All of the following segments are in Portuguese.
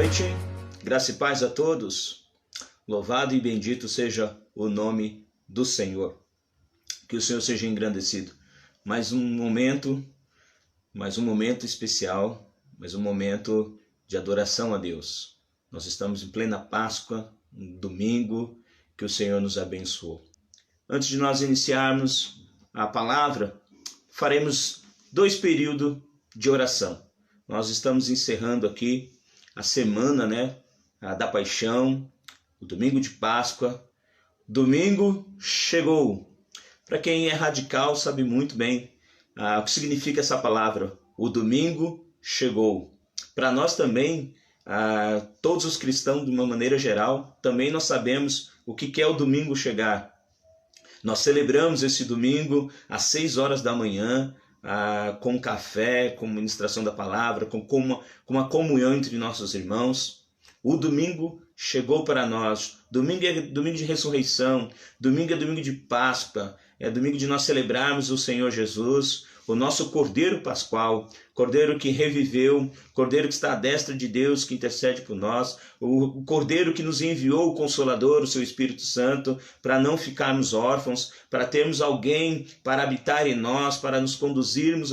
noite, graça e paz a todos. Louvado e bendito seja o nome do Senhor. Que o Senhor seja engrandecido. Mais um momento especial, mais um momento de adoração a Deus. Nós estamos em plena Páscoa, um domingo que o Senhor nos abençoou. Antes de nós iniciarmos a palavra, faremos 2 períodos de oração. Nós estamos encerrando aqui a semana, da Paixão, o domingo de Páscoa. Domingo chegou. Para quem é radical sabe muito bem o que significa essa palavra. O domingo chegou. Para nós também, todos os cristãos de uma maneira geral, também nós sabemos o que é o domingo chegar. Nós celebramos esse domingo às 6 horas da manhã, com café, com ministração da palavra, com uma comunhão entre nossos irmãos. O domingo chegou para nós. Domingo é domingo de ressurreição, domingo é domingo de Páscoa, é domingo de nós celebrarmos o Senhor Jesus, o nosso Cordeiro Pascual, Cordeiro que reviveu, Cordeiro que está à destra de Deus, que intercede por nós, o Cordeiro que nos enviou o Consolador, o seu Espírito Santo, para não ficarmos órfãos, para termos alguém para habitar em nós, para nos conduzirmos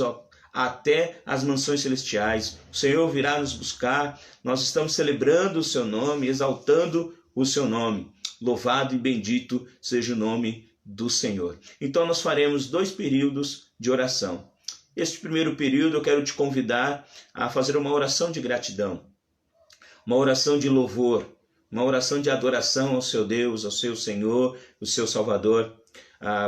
até as mansões celestiais. O Senhor virá nos buscar. Nós estamos celebrando o seu nome, exaltando o seu nome. Louvado e bendito seja o nome do Senhor. Então nós faremos 2 períodos de oração. Este primeiro período eu quero te convidar a fazer uma oração de gratidão, uma oração de louvor, uma oração de adoração ao seu Deus, ao seu Senhor, o seu Salvador.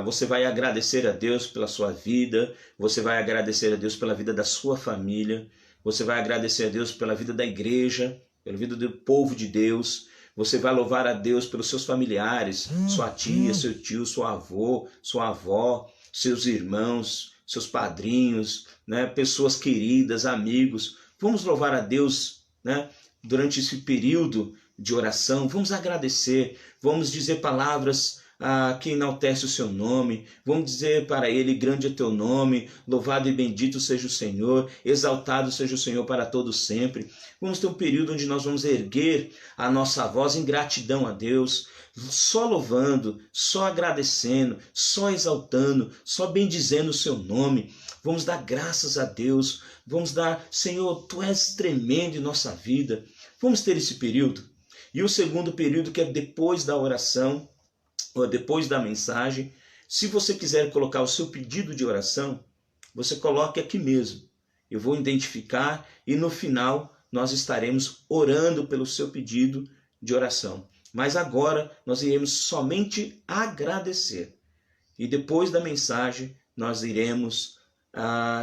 Você vai agradecer a Deus pela sua vida, você vai agradecer a Deus pela vida da sua família, você vai agradecer a Deus pela vida da igreja, pela vida do povo de Deus. Você vai louvar a Deus pelos seus familiares, sua tia, seu tio, seu avô, sua avó, seus irmãos, seus padrinhos, pessoas queridas, amigos. Vamos louvar a Deus, durante esse período de oração. Vamos agradecer, vamos dizer palavras que enaltece o seu nome. Vamos dizer para ele: grande é teu nome, louvado e bendito seja o Senhor, exaltado seja o Senhor para todo sempre. Vamos ter um período onde nós vamos erguer a nossa voz em gratidão a Deus, só louvando, só agradecendo, só exaltando, só bendizendo o seu nome. Vamos dar graças a Deus, vamos dar: Senhor, tu és tremendo em nossa vida. Vamos ter esse período. E o segundo período, que é depois da oração, ou depois da mensagem. Se você quiser colocar o seu pedido de oração, você coloque aqui mesmo. Eu vou identificar e no final nós estaremos orando pelo seu pedido de oração. Mas agora nós iremos somente agradecer. E depois da mensagem nós iremos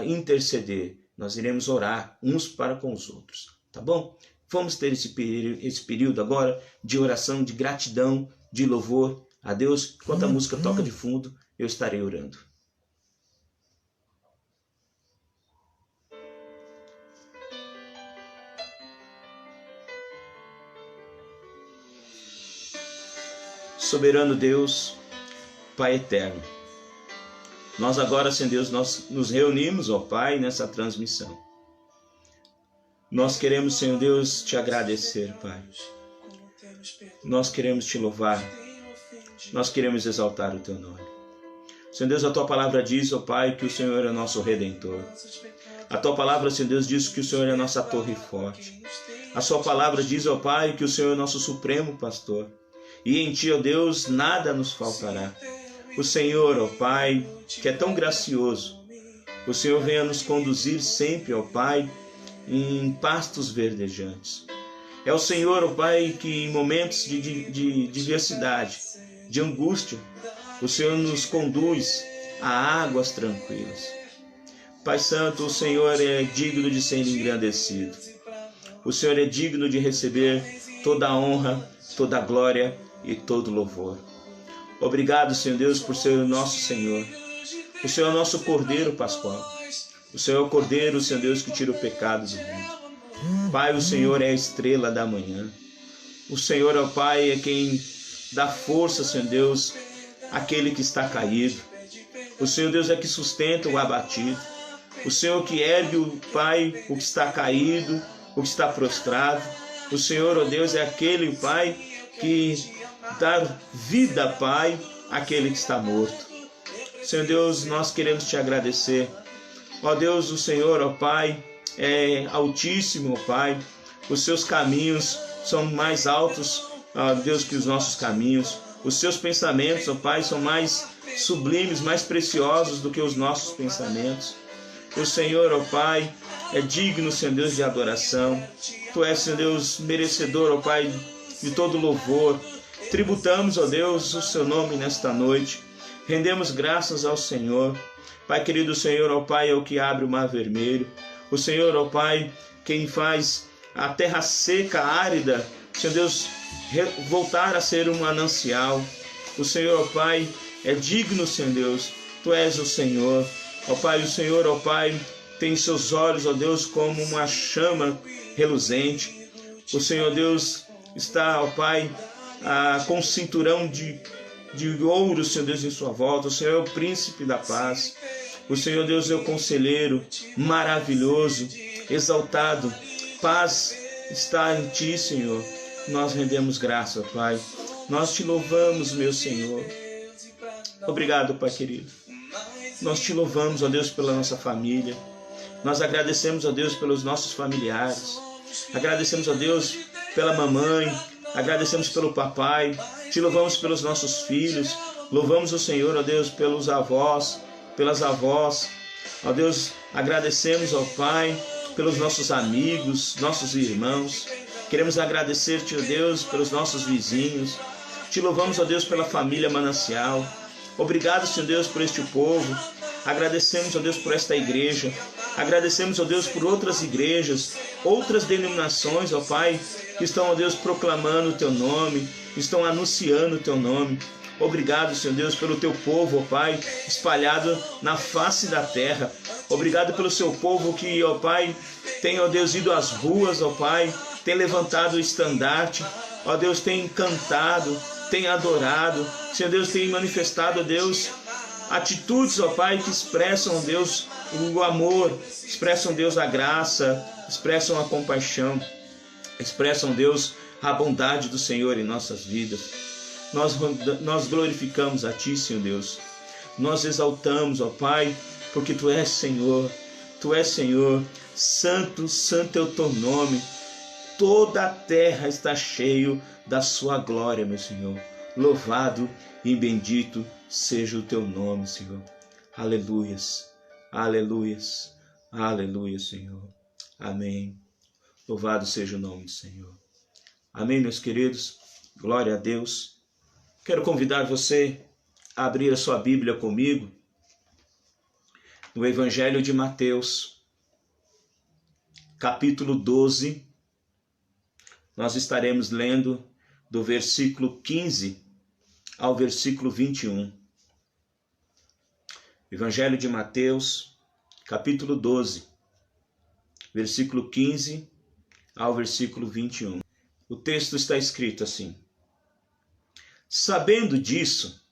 interceder. Nós iremos orar uns para com os outros. Tá bom? Vamos ter esse período agora de oração, de gratidão, de louvor a Deus. Enquanto a música toca de fundo, eu estarei orando. Soberano Deus, Pai eterno, nós agora, Senhor Deus, nós nos reunimos, ó Pai, nessa transmissão. Nós queremos, Senhor Deus, te agradecer, Pai. Nós queremos te louvar. Nós queremos exaltar o teu nome. Senhor Deus, a tua palavra diz, ó Pai, que o Senhor é nosso Redentor. A tua palavra, Senhor Deus, diz que o Senhor é a nossa torre forte. A sua palavra diz, ó Pai, que o Senhor é nosso supremo pastor. E em ti, ó Deus, nada nos faltará. O Senhor, ó Pai, que é tão gracioso, o Senhor venha nos conduzir sempre, ó Pai, em pastos verdejantes. É o Senhor, ó Pai, que em momentos de diversidade, de angústia, o Senhor nos conduz a águas tranquilas. Pai Santo, o Senhor é digno de ser engrandecido. O Senhor é digno de receber toda a honra, toda a glória e todo louvor. Obrigado, Senhor Deus, por ser o nosso Senhor. O Senhor é o nosso Cordeiro Pascual. O Senhor é o Cordeiro, Senhor Deus, que tira o pecado do mundo. Pai, o Senhor é a estrela da manhã. O Senhor, ó Pai, é quem dá força, Senhor Deus, àquele que está caído. O Senhor, Deus, é que sustenta o abatido. O Senhor que ergue, o Pai, o que está caído, o que está prostrado. O Senhor, ó Deus, é aquele, Pai, que dá vida, Pai, àquele que está morto. Senhor Deus, nós queremos te agradecer. Ó Deus, o Senhor, ó Pai, é altíssimo, ó Pai. Os seus caminhos são mais altos, ó Deus, que os nossos caminhos. Os seus pensamentos, ó Pai, são mais sublimes, mais preciosos do que os nossos pensamentos. O Senhor, ó Pai, é digno, Senhor Deus, de adoração. Tu és, Senhor Deus, merecedor, ó Pai, de todo louvor. Tributamos, ó Deus, o seu nome nesta noite. Rendemos graças ao Senhor. Pai querido, o Senhor, ó Pai, é o que abre o mar vermelho. O Senhor, ó Pai, quem faz a terra seca, árida, Senhor Deus, voltar a ser um manancial. O Senhor, ó Pai, é digno, Senhor Deus. Tu és o Senhor. Ó Pai, o Senhor, ó Pai, tem seus olhos, ó Deus, como uma chama reluzente. O Senhor, Deus, está, ó Pai, com um cinturão de ouro, Senhor Deus, em sua volta. O Senhor é o príncipe da paz. O Senhor, Deus, é o conselheiro maravilhoso, exaltado. Paz está em ti, Senhor. Nós rendemos graça, Pai. Nós te louvamos, meu Senhor. Obrigado, Pai querido. Nós te louvamos, ó Deus, pela nossa família. Nós agradecemos, ó Deus, pelos nossos familiares. Agradecemos, ó Deus, pela mamãe. Agradecemos pelo papai. Te louvamos pelos nossos filhos. Louvamos o Senhor, ó Deus, pelos avós, pelas avós. Ó Deus, agradecemos, ó Pai, pelos nossos amigos, nossos irmãos. Queremos agradecer-te, ó Deus, pelos nossos vizinhos. Te louvamos, ó Deus, pela família Manancial. Obrigado, Senhor Deus, por este povo. Agradecemos, ó Deus, por esta igreja. Agradecemos, ó Deus, por outras igrejas, outras denominações, ó Pai, que estão, ó Deus, proclamando o Teu nome, estão anunciando o Teu nome. Obrigado, Senhor Deus, pelo Teu povo, ó Pai, espalhado na face da terra. Obrigado pelo Seu povo que, ó Pai, tem, ó Deus, ido às ruas, ó Pai, tem levantado o estandarte, ó Deus, tem cantado, tem adorado. Senhor Deus, tem manifestado, ó Deus, atitudes, ó Pai, que expressam, Deus, o amor, expressam, Deus, a graça, expressam a compaixão, expressam, Deus, a bondade do Senhor em nossas vidas. Nós glorificamos a Ti, Senhor Deus. Nós exaltamos, ó Pai, porque Tu és Senhor. Tu és Senhor. Santo, santo é o Teu nome. Toda a terra está cheio da Sua glória, meu Senhor. Louvado e bendito seja o Teu nome, Senhor. Aleluias, aleluias, aleluia, Senhor. Amém. Louvado seja o nome do Senhor. Amém, meus queridos. Glória a Deus. Quero convidar você a abrir a sua Bíblia comigo no Evangelho de Mateus, capítulo 12. Nós estaremos lendo do versículo 15 ao versículo 21. Evangelho de Mateus, capítulo 12, versículo 15 ao versículo 21. O texto está escrito assim: Sabendo disso,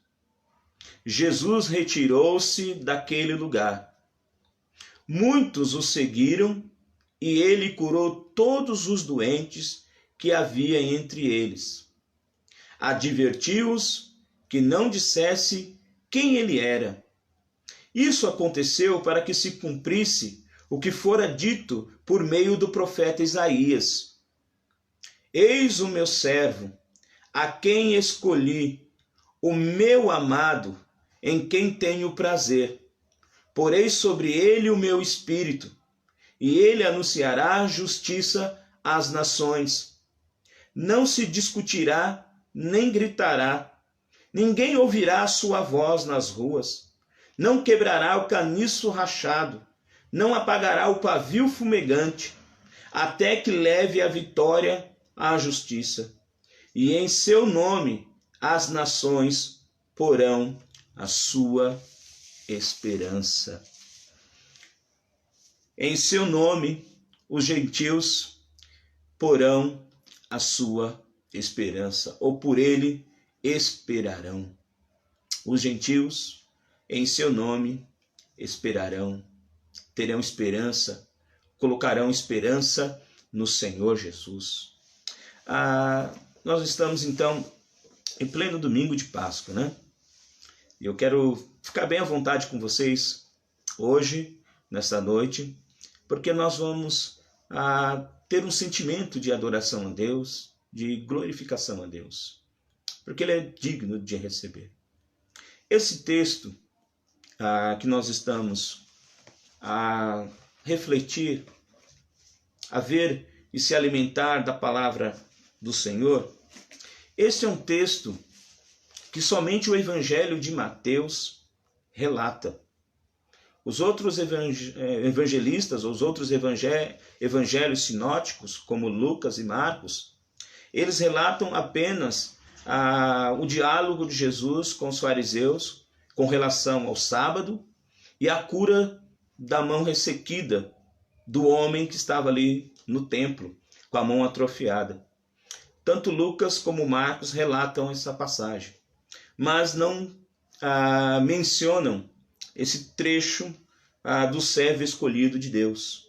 Jesus retirou-se daquele lugar. Muitos o seguiram e ele curou todos os doentes que havia entre eles. Advertiu-os que não dissesse quem ele era. Isso aconteceu para que se cumprisse o que fora dito por meio do profeta Isaías. Eis o meu servo, a quem escolhi, o meu amado, em quem tenho prazer. Porei sobre ele o meu espírito, e ele anunciará justiça às nações. Não se discutirá, nem gritará. Ninguém ouvirá a sua voz nas ruas. Não quebrará o caniço rachado, não apagará o pavio fumegante, até que leve a vitória à justiça. E em seu nome as nações porão a sua esperança. Em seu nome os gentios porão a sua esperança, ou por ele esperarão. Os gentios, em seu nome, esperarão, terão esperança, colocarão esperança no Senhor Jesus. nós estamos então em pleno domingo de Páscoa, né? Eu quero ficar bem à vontade com vocês hoje, nesta noite, porque nós vamos ter um sentimento de adoração a Deus, de glorificação a Deus, porque Ele é digno de receber. Esse texto que nós estamos a refletir, a ver e se alimentar da palavra do Senhor, esse é um texto que somente o Evangelho de Mateus relata. Os outros evangelistas, os outros evangelhos sinóticos, como Lucas e Marcos, eles relatam apenas o diálogo de Jesus com os fariseus com relação ao sábado e a cura da mão ressequida do homem que estava ali no templo, com a mão atrofiada. Tanto Lucas como Marcos relatam essa passagem, mas não mencionam esse trecho do servo escolhido de Deus.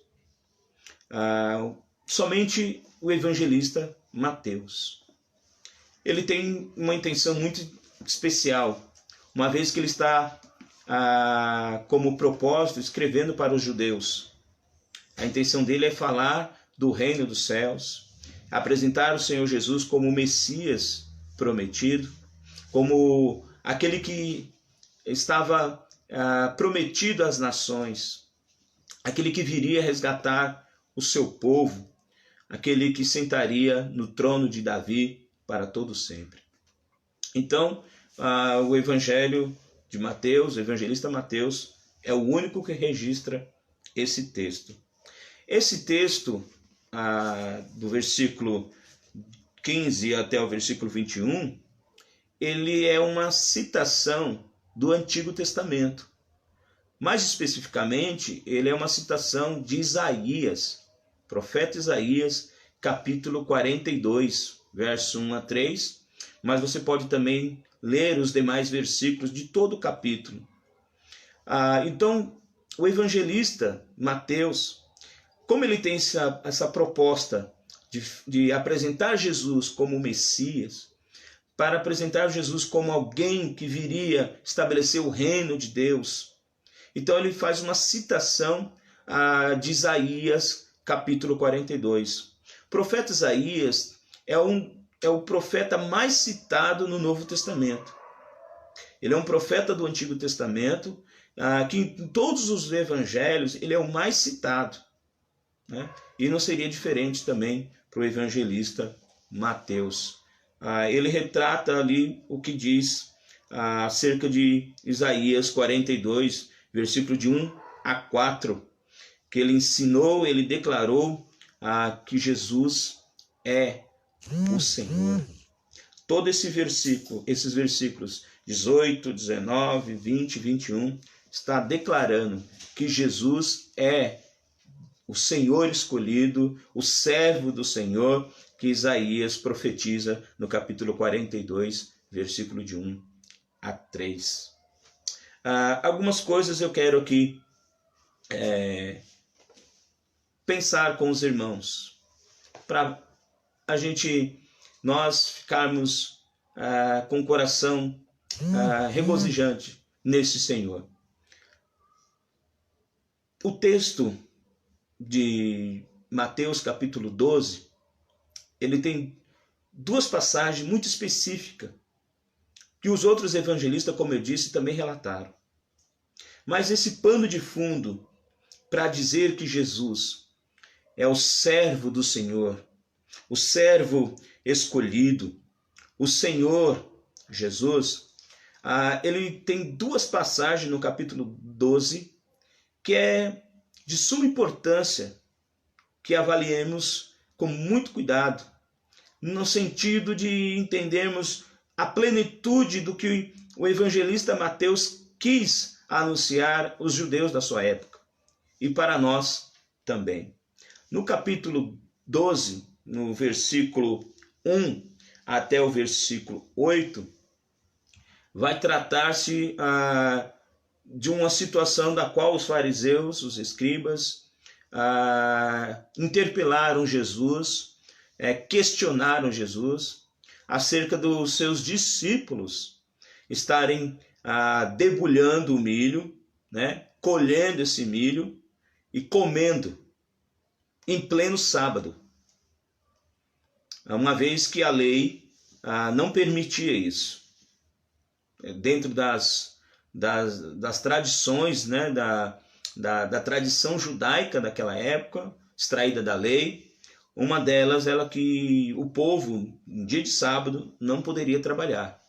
Somente o evangelista Mateus. Ele tem uma intenção muito especial, uma vez que ele está como propósito escrevendo para os judeus. A intenção dele é falar do reino dos céus, apresentar o Senhor Jesus como o Messias prometido, como aquele que estava prometido às nações, aquele que viria resgatar o seu povo, aquele que sentaria no trono de Davi para todo sempre. Então, o Evangelho de Mateus, o evangelista Mateus, é o único que registra esse texto. Esse texto, do versículo 15 até o versículo 21, ele é uma citação do Antigo Testamento. Mais especificamente, ele é uma citação de Isaías, profeta Isaías, capítulo 42, verso 1 a 3, mas você pode também ler os demais versículos de todo o capítulo. Então, o evangelista Mateus, como ele tem essa proposta de apresentar Jesus como Messias, para apresentar Jesus como alguém que viria estabelecer o reino de Deus, então ele faz uma citação de Isaías, capítulo 42. O profeta Isaías é o profeta mais citado no Novo Testamento. Ele é um profeta do Antigo Testamento, que em todos os evangelhos ele é o mais citado, né? E não seria diferente também para o evangelista Mateus. Ele retrata ali o que diz acerca de Isaías 42, versículo de 1 a 4, que ele ensinou, ele declarou que Jesus é o Senhor. Todo esse versículo, esses versículos 18, 19, 20, 21, está declarando que Jesus é o Senhor escolhido, o servo do Senhor, que Isaías profetiza no capítulo 42, versículo de 1 a 3. Algumas coisas eu quero aqui pensar com os irmãos, para nós ficarmos com o coração regozijante nesse Senhor. O texto de Mateus capítulo 12, ele tem duas passagens muito específicas, que os outros evangelistas, como eu disse, também relataram. Mas esse pano de fundo para dizer que Jesus é o servo do Senhor, o servo escolhido, o Senhor Jesus, ele tem duas passagens no capítulo 12 que é de suma importância que avaliemos com muito cuidado, no sentido de entendermos a plenitude do que o evangelista Mateus quis anunciar os judeus da sua época, e para nós também. No capítulo 12, no versículo 1 até o versículo 8, vai tratar-se de uma situação da qual os fariseus, os escribas, interpelaram Jesus questionaram Jesus acerca dos seus discípulos estarem debulhando o milho, né, colhendo esse milho e comendo em pleno sábado, uma vez que a lei não permitia isso. Dentro das tradições, né, da tradição judaica daquela época, extraída da lei, uma delas era que o povo, no dia de sábado, não poderia trabalhar.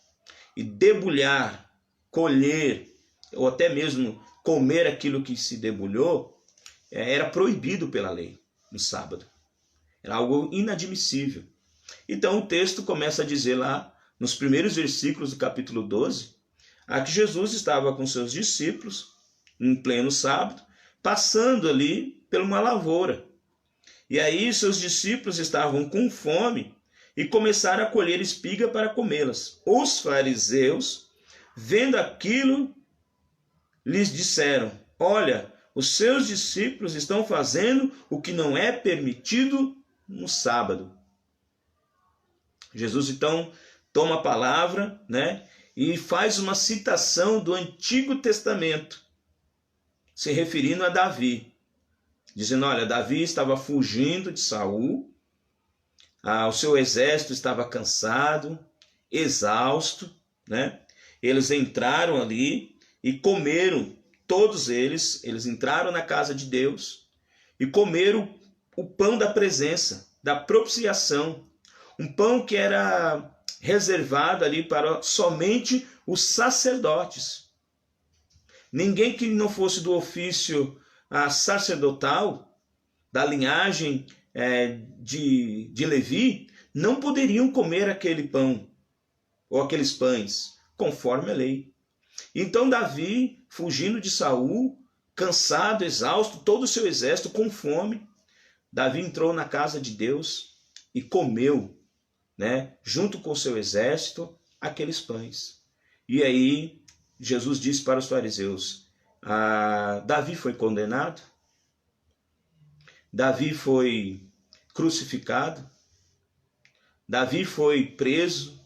E debulhar, colher, ou até mesmo comer aquilo que se debulhou, era proibido pela lei no sábado. Era algo inadmissível. Então o texto começa a dizer lá, nos primeiros versículos do capítulo 12, que Jesus estava com seus discípulos, em pleno sábado, passando ali por uma lavoura. E aí seus discípulos estavam com fome e começaram a colher espiga para comê-las. Os fariseus, vendo aquilo, lhes disseram: olha, os seus discípulos estão fazendo o que não é permitido no sábado. Jesus então toma a palavra, né, e faz uma citação do Antigo Testamento, se referindo a Davi, dizendo: olha, Davi estava fugindo de Saul, o seu exército estava cansado, exausto, né? Eles entraram ali e comeram, todos eles entraram na casa de Deus e comeram o pão da presença, da propiciação, um pão que era reservado ali para somente os sacerdotes. Ninguém que não fosse do ofício sacerdotal, da linhagem de Levi, não poderiam comer aquele pão, ou aqueles pães, conforme a lei. Então Davi, fugindo de Saul, cansado, exausto, todo o seu exército com fome, Davi entrou na casa de Deus e comeu, né, junto com o seu exército, aqueles pães. E aí Jesus disse para os fariseus: Davi foi condenado, Davi foi crucificado, Davi foi preso,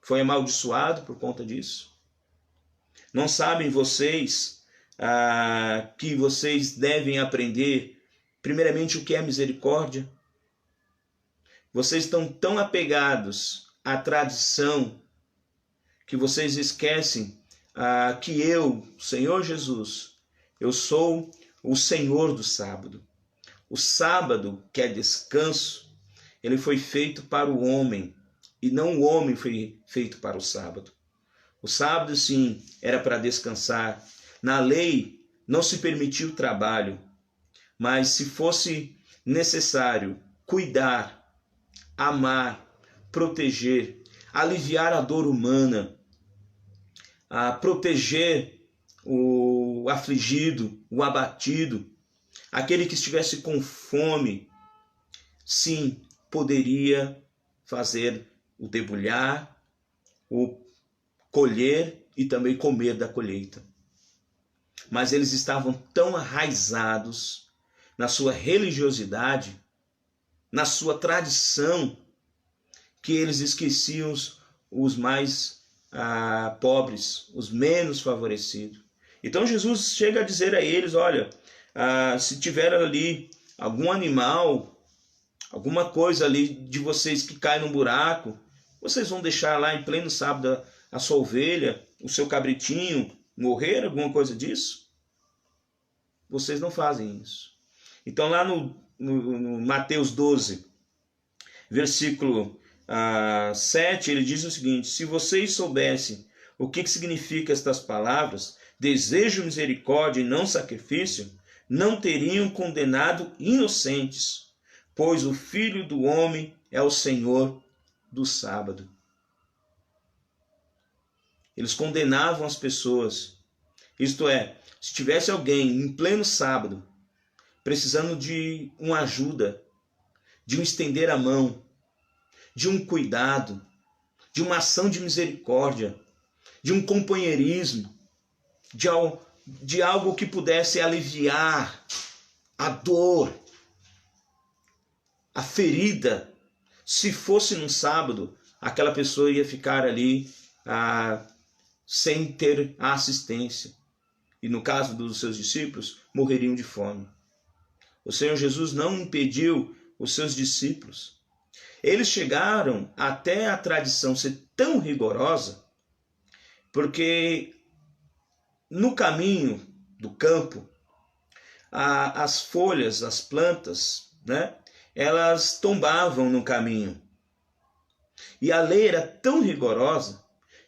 foi amaldiçoado por conta disso. Não sabem vocês que vocês devem aprender primeiramente o que é misericórdia? Vocês estão tão apegados à tradição que vocês esquecem que eu, Senhor Jesus, eu sou o Senhor do sábado. O sábado, que é descanso, ele foi feito para o homem, e não o homem foi feito para o sábado. O sábado, sim, era para descansar. Na lei não se permitia o trabalho, mas se fosse necessário cuidar, amar, proteger, aliviar a dor humana, proteger o afligido, o abatido, aquele que estivesse com fome, sim, poderia fazer o debulhar, o colher e também comer da colheita. Mas eles estavam tão arraizados na sua religiosidade, na sua tradição, que eles esqueciam os mais pobres, os menos favorecidos. Então Jesus chega a dizer a eles: olha, se tiver ali algum animal, alguma coisa ali de vocês que cai num buraco, vocês vão deixar lá em pleno sábado a sua ovelha, o seu cabritinho morrer, alguma coisa disso? Vocês não fazem isso. Então lá no Mateus 12, versículo 7, ele diz o seguinte: se vocês soubessem o que significa estas palavras, desejo misericórdia e não sacrifício, não teriam condenado inocentes, pois o Filho do Homem é o Senhor do sábado. Eles condenavam as pessoas. Isto é, se tivesse alguém em pleno sábado, precisando de uma ajuda, de um estender a mão, de um cuidado, de uma ação de misericórdia, de um companheirismo, de algo que pudesse aliviar a dor, a ferida Se fosse num sábado, aquela pessoa ia ficar ali sem ter a assistência. E no caso dos seus discípulos, morreriam de fome. O Senhor Jesus não impediu os seus discípulos. Eles chegaram até a tradição ser tão rigorosa, porque no caminho do campo, as folhas, as plantas, né, elas tombavam no caminho. E a lei era tão rigorosa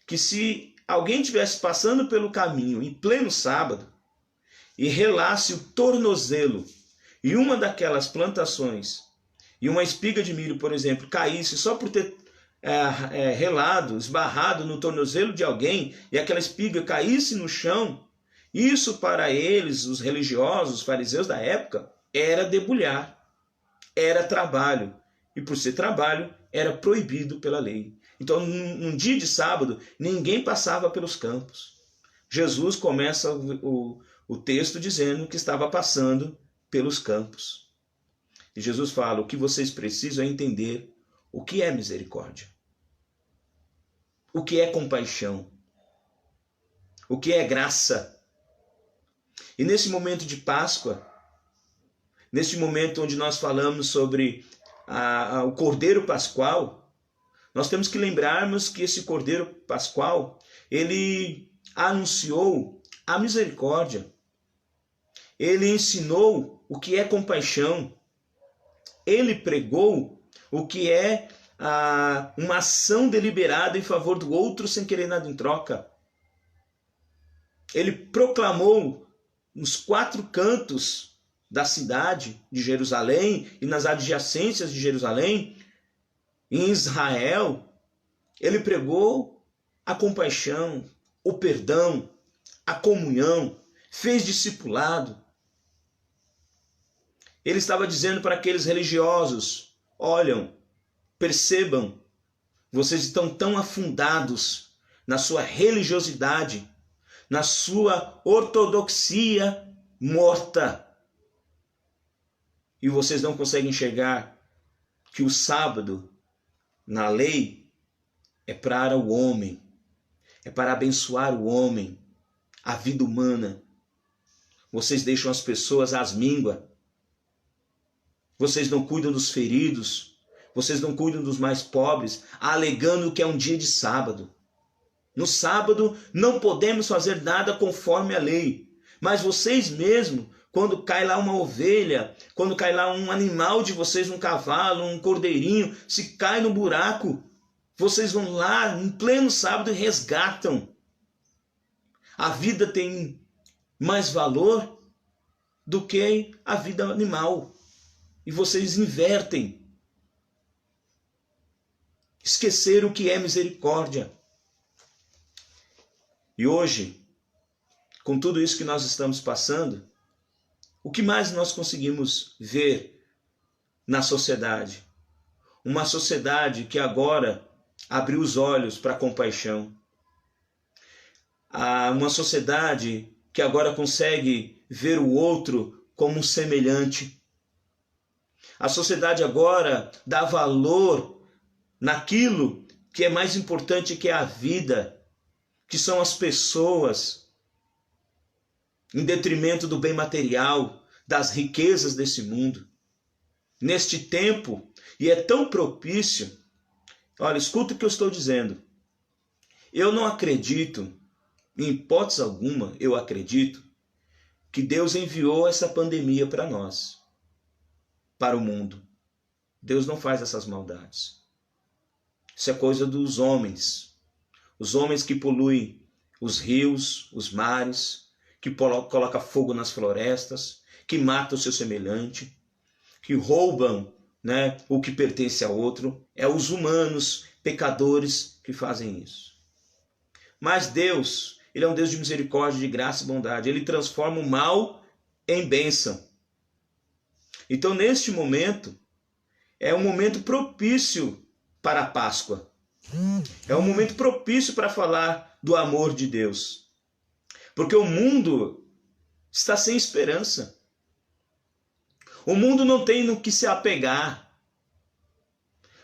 que se alguém estivesse passando pelo caminho em pleno sábado e relasse o tornozelo e uma daquelas plantações e uma espiga de milho, por exemplo, caísse só por ter relado, esbarrado no tornozelo de alguém e aquela espiga caísse no chão, isso para eles, os religiosos, os fariseus da época, era debulhar, era trabalho. E por ser trabalho, era proibido pela lei. Então, num dia de sábado, ninguém passava pelos campos. Jesus começa o texto dizendo que estava passando pelos campos. E Jesus fala, o que vocês precisam é entender o que é misericórdia. O que é compaixão. O que é graça. E nesse momento de Páscoa, nesse momento onde nós falamos sobre o Cordeiro Pascual, nós temos que lembrarmos que esse Cordeiro Pascual, ele anunciou a misericórdia. Ele ensinou o que é compaixão. Ele pregou o que é uma ação deliberada em favor do outro sem querer nada em troca. Ele proclamou nos 4 cantos da cidade de Jerusalém e nas adjacências de Jerusalém, em Israel, ele pregou a compaixão, o perdão, a comunhão, fez discipulado. Ele estava dizendo para aqueles religiosos, olham, percebam, vocês estão tão afundados na sua religiosidade, na sua ortodoxia morta, e vocês não conseguem enxergar que o sábado, na lei, é para o homem, é para abençoar o homem, a vida humana. Vocês deixam as pessoas às mínguas. Vocês não cuidam dos feridos. Vocês não cuidam dos mais pobres, alegando que é um dia de sábado. No sábado não podemos fazer nada conforme a lei. Mas vocês mesmos, quando cai lá uma ovelha, quando cai lá um animal de vocês, um cavalo, um cordeirinho, se cai no buraco, vocês vão lá em pleno sábado e resgatam. A vida tem mais valor do que a vida animal. E vocês invertem. Esqueceram o que é misericórdia. E hoje, com tudo isso que nós estamos passando, o que mais nós conseguimos ver na sociedade? Uma sociedade que agora abriu os olhos para a compaixão. Uma sociedade que agora consegue ver o outro como um semelhante. A sociedade agora dá valor naquilo que é mais importante, que é a vida, que são as pessoas, em detrimento do bem material, das riquezas desse mundo. Neste tempo, e é tão propício, olha, escuta o que eu estou dizendo. Eu não acredito, em hipótese alguma, eu acredito que Deus enviou essa pandemia para nós, para o mundo. Deus não faz essas maldades. Isso é coisa dos homens. Os homens que poluem os rios, os mares, que colocam fogo nas florestas, que matam o seu semelhante, que roubam, né, o que pertence a outro. É os humanos, pecadores, que fazem isso. Mas Deus, Ele é um Deus de misericórdia, de graça e bondade. Ele transforma o mal em bênção. Então, neste momento, é um momento propício para a Páscoa. É um momento propício para falar do amor de Deus. Porque o mundo está sem esperança. O mundo não tem no que se apegar.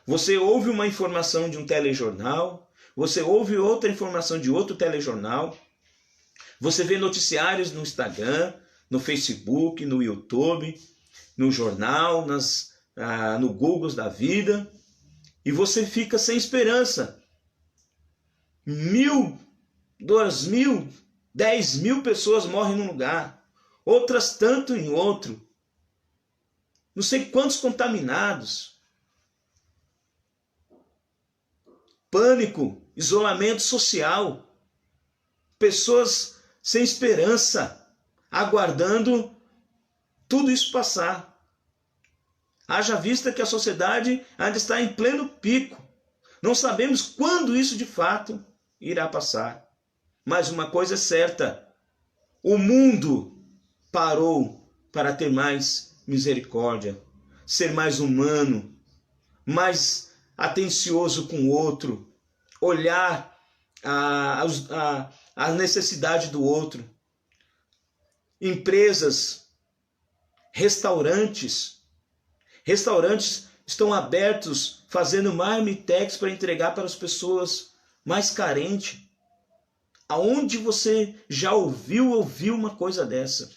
Você ouve uma informação de um telejornal, você ouve outra informação de outro telejornal, você vê noticiários no Instagram, no Facebook, no YouTube, no jornal, no Google da vida, e você fica sem esperança. 1.000, 2.000, 10.000 pessoas morrem num lugar, outras tanto em outro. Não sei quantos contaminados. Pânico, isolamento social. Pessoas sem esperança, aguardando tudo isso passar. Haja vista que a sociedade ainda está em pleno pico. Não sabemos quando isso de fato irá passar. Mas uma coisa é certa: o mundo parou para ter mais misericórdia, ser mais humano, mais atencioso com o outro, olhar a necessidade do outro. Empresas, restaurantes estão abertos, fazendo marmitex para entregar para as pessoas mais carentes. Aonde você já ouviu uma coisa dessa?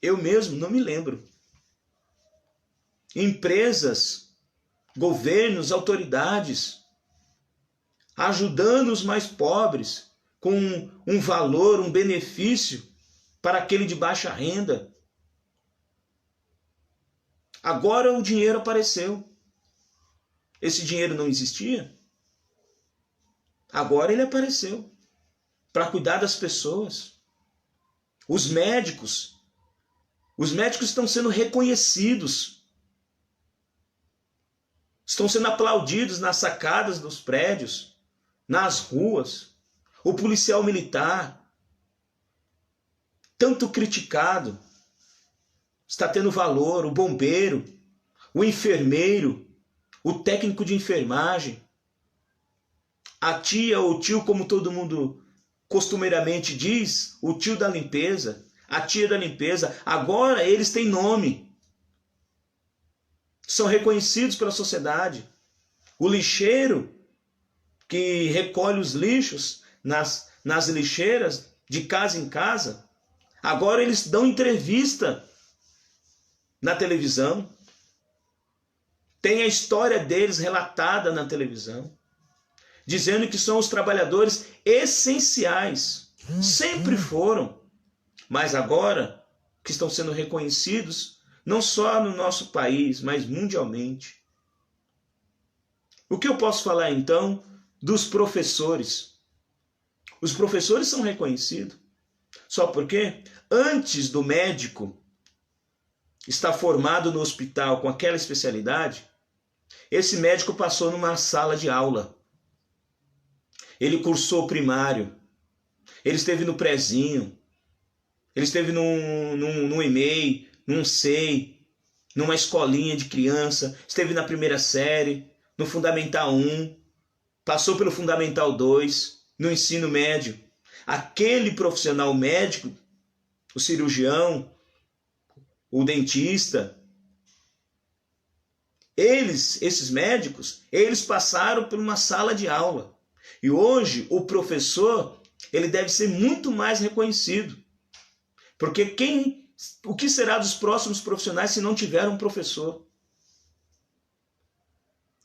Eu mesmo não me lembro. Empresas, governos, autoridades, ajudando os mais pobres com um valor, um benefício para aquele de baixa renda. Agora o dinheiro apareceu. Esse dinheiro não existia? Agora ele apareceu para cuidar das pessoas. Os médicos estão sendo reconhecidos. Estão sendo aplaudidos nas sacadas dos prédios, nas ruas. O policial militar, tanto criticado, está tendo valor. O bombeiro, o enfermeiro, o técnico de enfermagem, a tia ou tio, como todo mundo costumeiramente diz, o tio da limpeza, a tia da limpeza, agora eles têm nome. São reconhecidos pela sociedade. O lixeiro, que recolhe os lixos nas lixeiras, de casa em casa, agora eles dão entrevista na televisão. Tem a história deles relatada na televisão, dizendo que são os trabalhadores essenciais. Sempre foram, mas agora que estão sendo reconhecidos, não só no nosso país, mas mundialmente. O que eu posso falar então dos professores? Os professores são reconhecidos. Só porque antes do médico estar formado no hospital com aquela especialidade, esse médico passou numa sala de aula. Ele cursou primário, ele esteve no prezinho, ele esteve num EMEI, num SEI, numa escolinha de criança, esteve na primeira série, no Fundamental 1, passou pelo Fundamental 2, no ensino médio. Aquele profissional médico, o cirurgião, o dentista, esses médicos, eles passaram por uma sala de aula. E hoje o professor, ele deve ser muito mais reconhecido. Porque o que será dos próximos profissionais se não tiver um professor?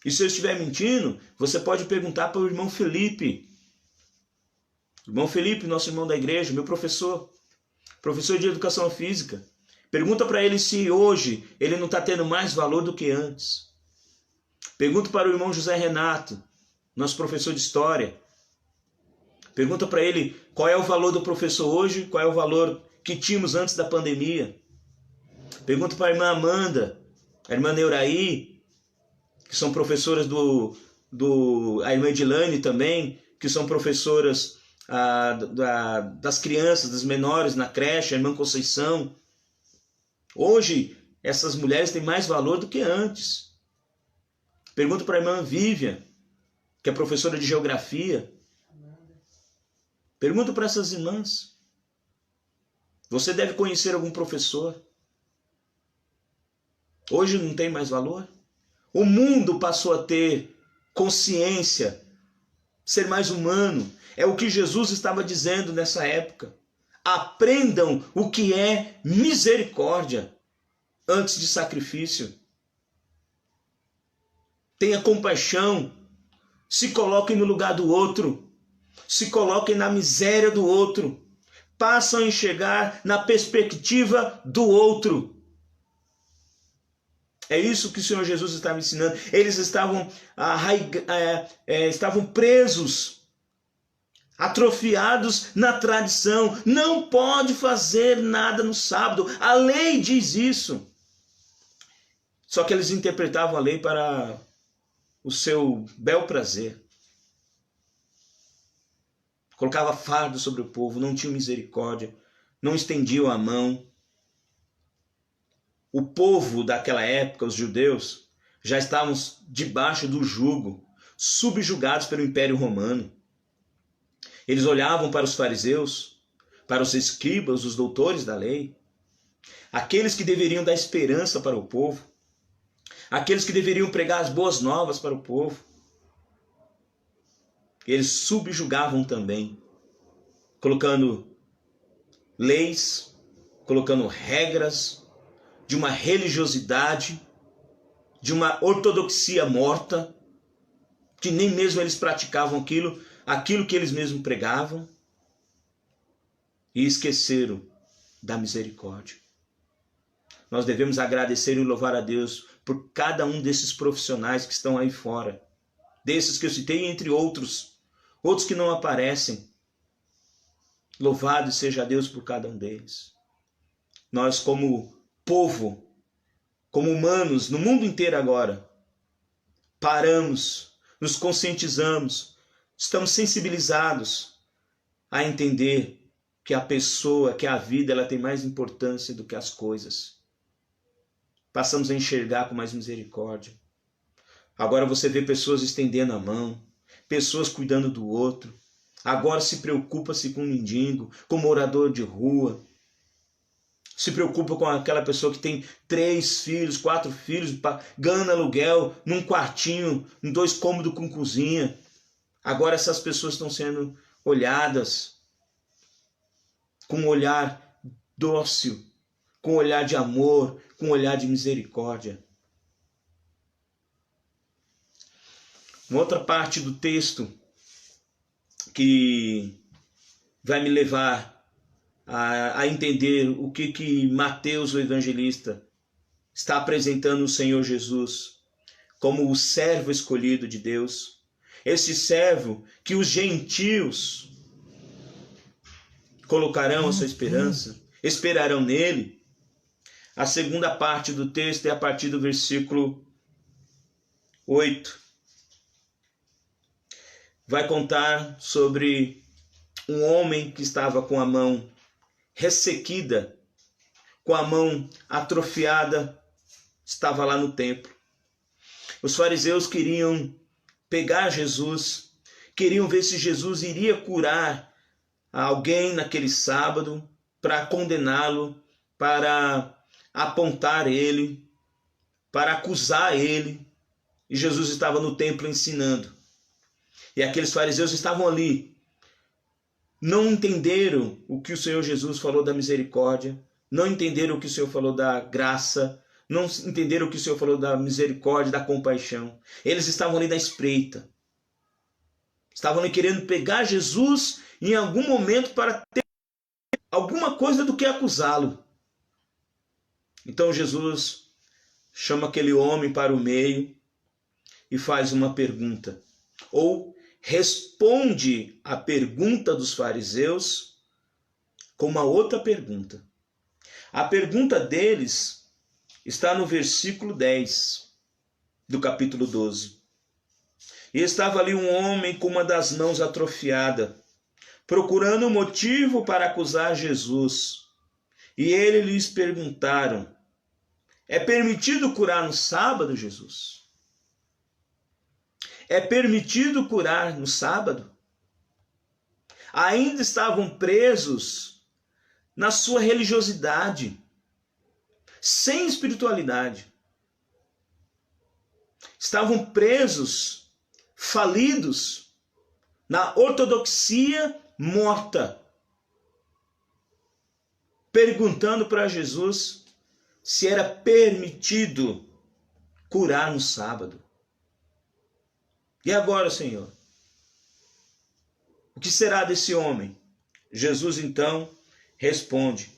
E se eu estiver mentindo, você pode perguntar para o irmão Felipe. Irmão Felipe, nosso irmão da igreja, meu professor de educação física. Pergunta para ele se hoje ele não está tendo mais valor do que antes. Pergunta para o irmão José Renato, nosso professor de história. Pergunta para ele qual é o valor do professor hoje, qual é o valor que tínhamos antes da pandemia. Pergunta para a irmã Amanda, a irmã Neuraí, que são professoras a irmã Edilane também, que são professoras das crianças, das menores na creche, a irmã Conceição. Hoje, essas mulheres têm mais valor do que antes. Pergunta para a irmã Vivian, que é professora de geografia. Pergunta para essas irmãs. Você deve conhecer algum professor. Hoje não tem mais valor? O mundo passou a ter consciência, ser mais humano. É o que Jesus estava dizendo nessa época. Aprendam o que é misericórdia antes de sacrifício. Tenha compaixão. Se coloquem no lugar do outro. Se coloquem na miséria do outro. Passam a enxergar na perspectiva do outro. É isso que o Senhor Jesus estava ensinando. Eles estavam presos, atrofiados na tradição. Não pode fazer nada no sábado. A lei diz isso. Só que eles interpretavam a lei para o seu bel prazer. Colocava fardo sobre o povo, não tinha misericórdia, não estendiam a mão. O povo daquela época, os judeus, já estavam debaixo do jugo, subjugados pelo Império Romano. Eles olhavam para os fariseus, para os escribas, os doutores da lei, aqueles que deveriam dar esperança para o povo, aqueles que deveriam pregar as boas novas para o povo. Eles subjugavam também, colocando leis, colocando regras de uma religiosidade, de uma ortodoxia morta, que nem mesmo eles praticavam aquilo que eles mesmos pregavam, e esqueceram da misericórdia. Nós devemos agradecer e louvar a Deus por cada um desses profissionais que estão aí fora, desses que eu citei, entre outros que não aparecem. Louvado seja Deus por cada um deles. Nós, como povo, como humanos, no mundo inteiro agora, paramos, nos conscientizamos, estamos sensibilizados a entender que a pessoa, que a vida, ela tem mais importância do que as coisas. Passamos a enxergar com mais misericórdia. Agora você vê pessoas estendendo a mão, pessoas cuidando do outro. Agora se preocupa-se com um mendigo, com um morador de rua. Se preocupa com aquela pessoa que tem 3 filhos, 4 filhos, ganha aluguel num quartinho, em 2 cômodos com cozinha. Agora essas pessoas estão sendo olhadas com um olhar dócil, com um olhar de amor, com um olhar de misericórdia. Uma outra parte do texto que vai me levar a entender o que Mateus, o evangelista, está apresentando o Senhor Jesus como o servo escolhido de Deus. Esse servo que os gentios colocarão a sua esperança, esperarão nele. A segunda parte do texto é a partir do versículo 8. Vai contar sobre um homem que estava com a mão ressequida, com a mão atrofiada, estava lá no templo. Os fariseus queriam pegar Jesus, queriam ver se Jesus iria curar alguém naquele sábado, para condená-lo, para apontar ele, para acusar ele. E Jesus estava no templo ensinando. E aqueles fariseus estavam ali, não entenderam o que o Senhor Jesus falou da misericórdia, não entenderam o que o Senhor falou da graça, não entenderam o que o Senhor falou da misericórdia, da compaixão. Eles estavam ali na espreita. Estavam ali querendo pegar Jesus em algum momento para ter alguma coisa do que acusá-lo. Então Jesus chama aquele homem para o meio e faz uma pergunta. Ou responde a pergunta dos fariseus com uma outra pergunta. A pergunta deles está no versículo 10 do capítulo 12. E estava ali um homem com uma das mãos atrofiada, procurando um motivo para acusar Jesus. E eles lhes perguntaram: é permitido curar no sábado, Jesus? É permitido curar no sábado? Ainda estavam presos na sua religiosidade, sem espiritualidade. estavam presos, falidos, na ortodoxia morta, perguntando para Jesus se era permitido curar no sábado. E agora, Senhor? O que será desse homem? Jesus então responde: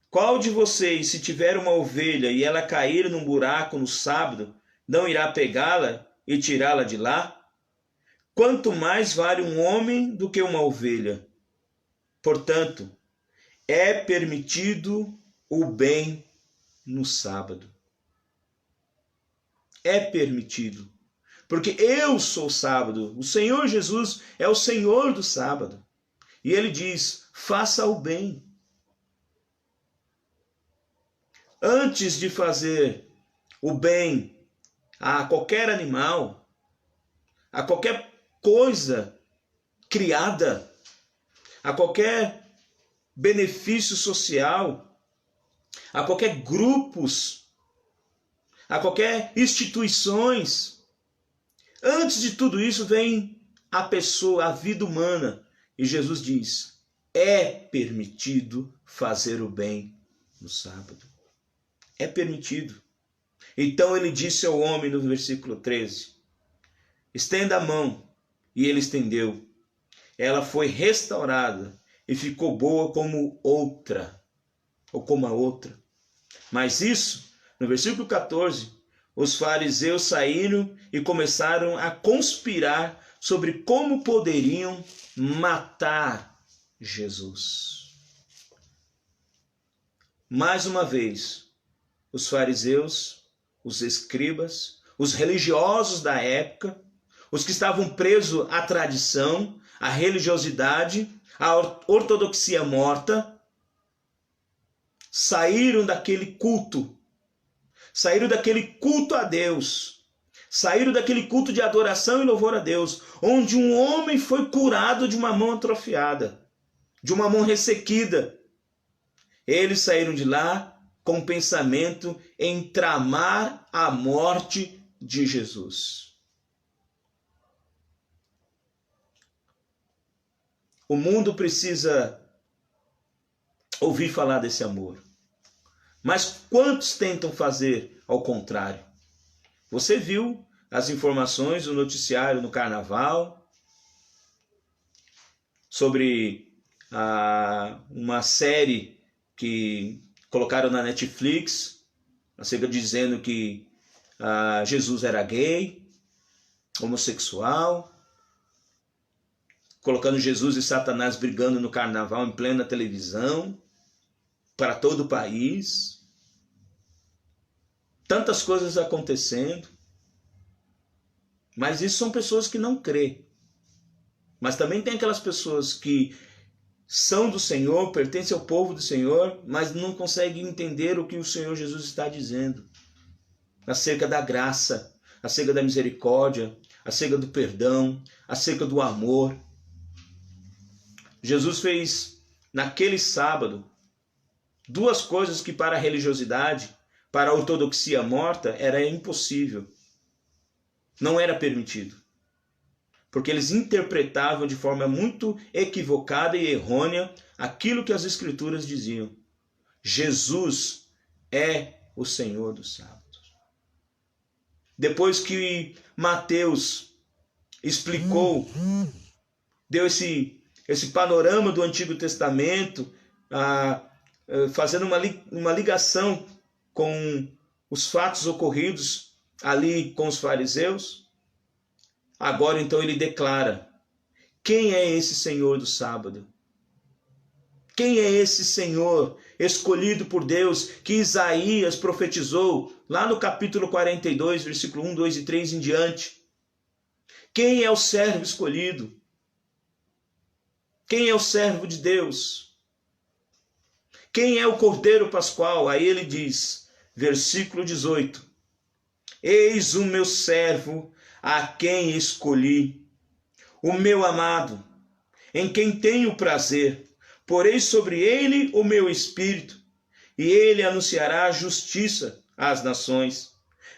qual de vocês, se tiver uma ovelha e ela cair num buraco no sábado, não irá pegá-la e tirá-la de lá? Quanto mais vale um homem do que uma ovelha? Portanto, é permitido o bem no sábado. É permitido. Porque eu sou o sábado. O Senhor Jesus é o Senhor do sábado. E ele diz: faça o bem. Antes de fazer o bem a qualquer animal, a qualquer coisa criada, a qualquer benefício social, a qualquer grupos, a qualquer instituições, antes de tudo isso vem a pessoa, a vida humana. E Jesus diz: é permitido fazer o bem no sábado. É permitido. Então ele disse ao homem no versículo 13: estenda a mão. E ele estendeu. Ela foi restaurada e ficou boa como outra, ou como a outra. Mas isso, no versículo 14, os fariseus saíram e começaram a conspirar sobre como poderiam matar Jesus. Mais uma vez, os fariseus, os escribas, os religiosos da época, os que estavam presos à tradição, à religiosidade, à ortodoxia morta, saíram daquele culto a Deus, saíram daquele culto de adoração e louvor a Deus, onde um homem foi curado de uma mão atrofiada, de uma mão ressequida. Eles saíram de lá com o pensamento em tramar a morte de Jesus. O mundo precisa ouvir falar desse amor. Mas quantos tentam fazer ao contrário? Você viu as informações do noticiário no Carnaval sobre uma série que colocaram na Netflix, acerca dizendo que Jesus era gay, homossexual, colocando Jesus e Satanás brigando no Carnaval em plena televisão, para todo o país. Tantas coisas acontecendo. Mas isso são pessoas que não crêem. Mas também tem aquelas pessoas que são do Senhor, pertencem ao povo do Senhor, mas não conseguem entender o que o Senhor Jesus está dizendo acerca da graça, acerca da misericórdia, acerca do perdão, acerca do amor. Jesus fez naquele sábado duas coisas que para a religiosidade, para a ortodoxia morta, era impossível. Não era permitido. Porque eles interpretavam de forma muito equivocada e errônea aquilo que as Escrituras diziam. Jesus é o Senhor dos sábados. Depois que Mateus explicou, deu esse panorama do Antigo Testamento, fazendo uma ligação com os fatos ocorridos ali com os fariseus, agora então ele declara: quem é esse Senhor do sábado? Quem é esse Senhor escolhido por Deus que Isaías profetizou lá no capítulo 42, versículo 1, 2 e 3 em diante? Quem é o servo escolhido? Quem é o servo de Deus? Quem é o Cordeiro Pascual? Aí ele diz, versículo 18: eis o meu servo, a quem escolhi, o meu amado, em quem tenho prazer. Porei sobre ele o meu espírito, e ele anunciará a justiça às nações.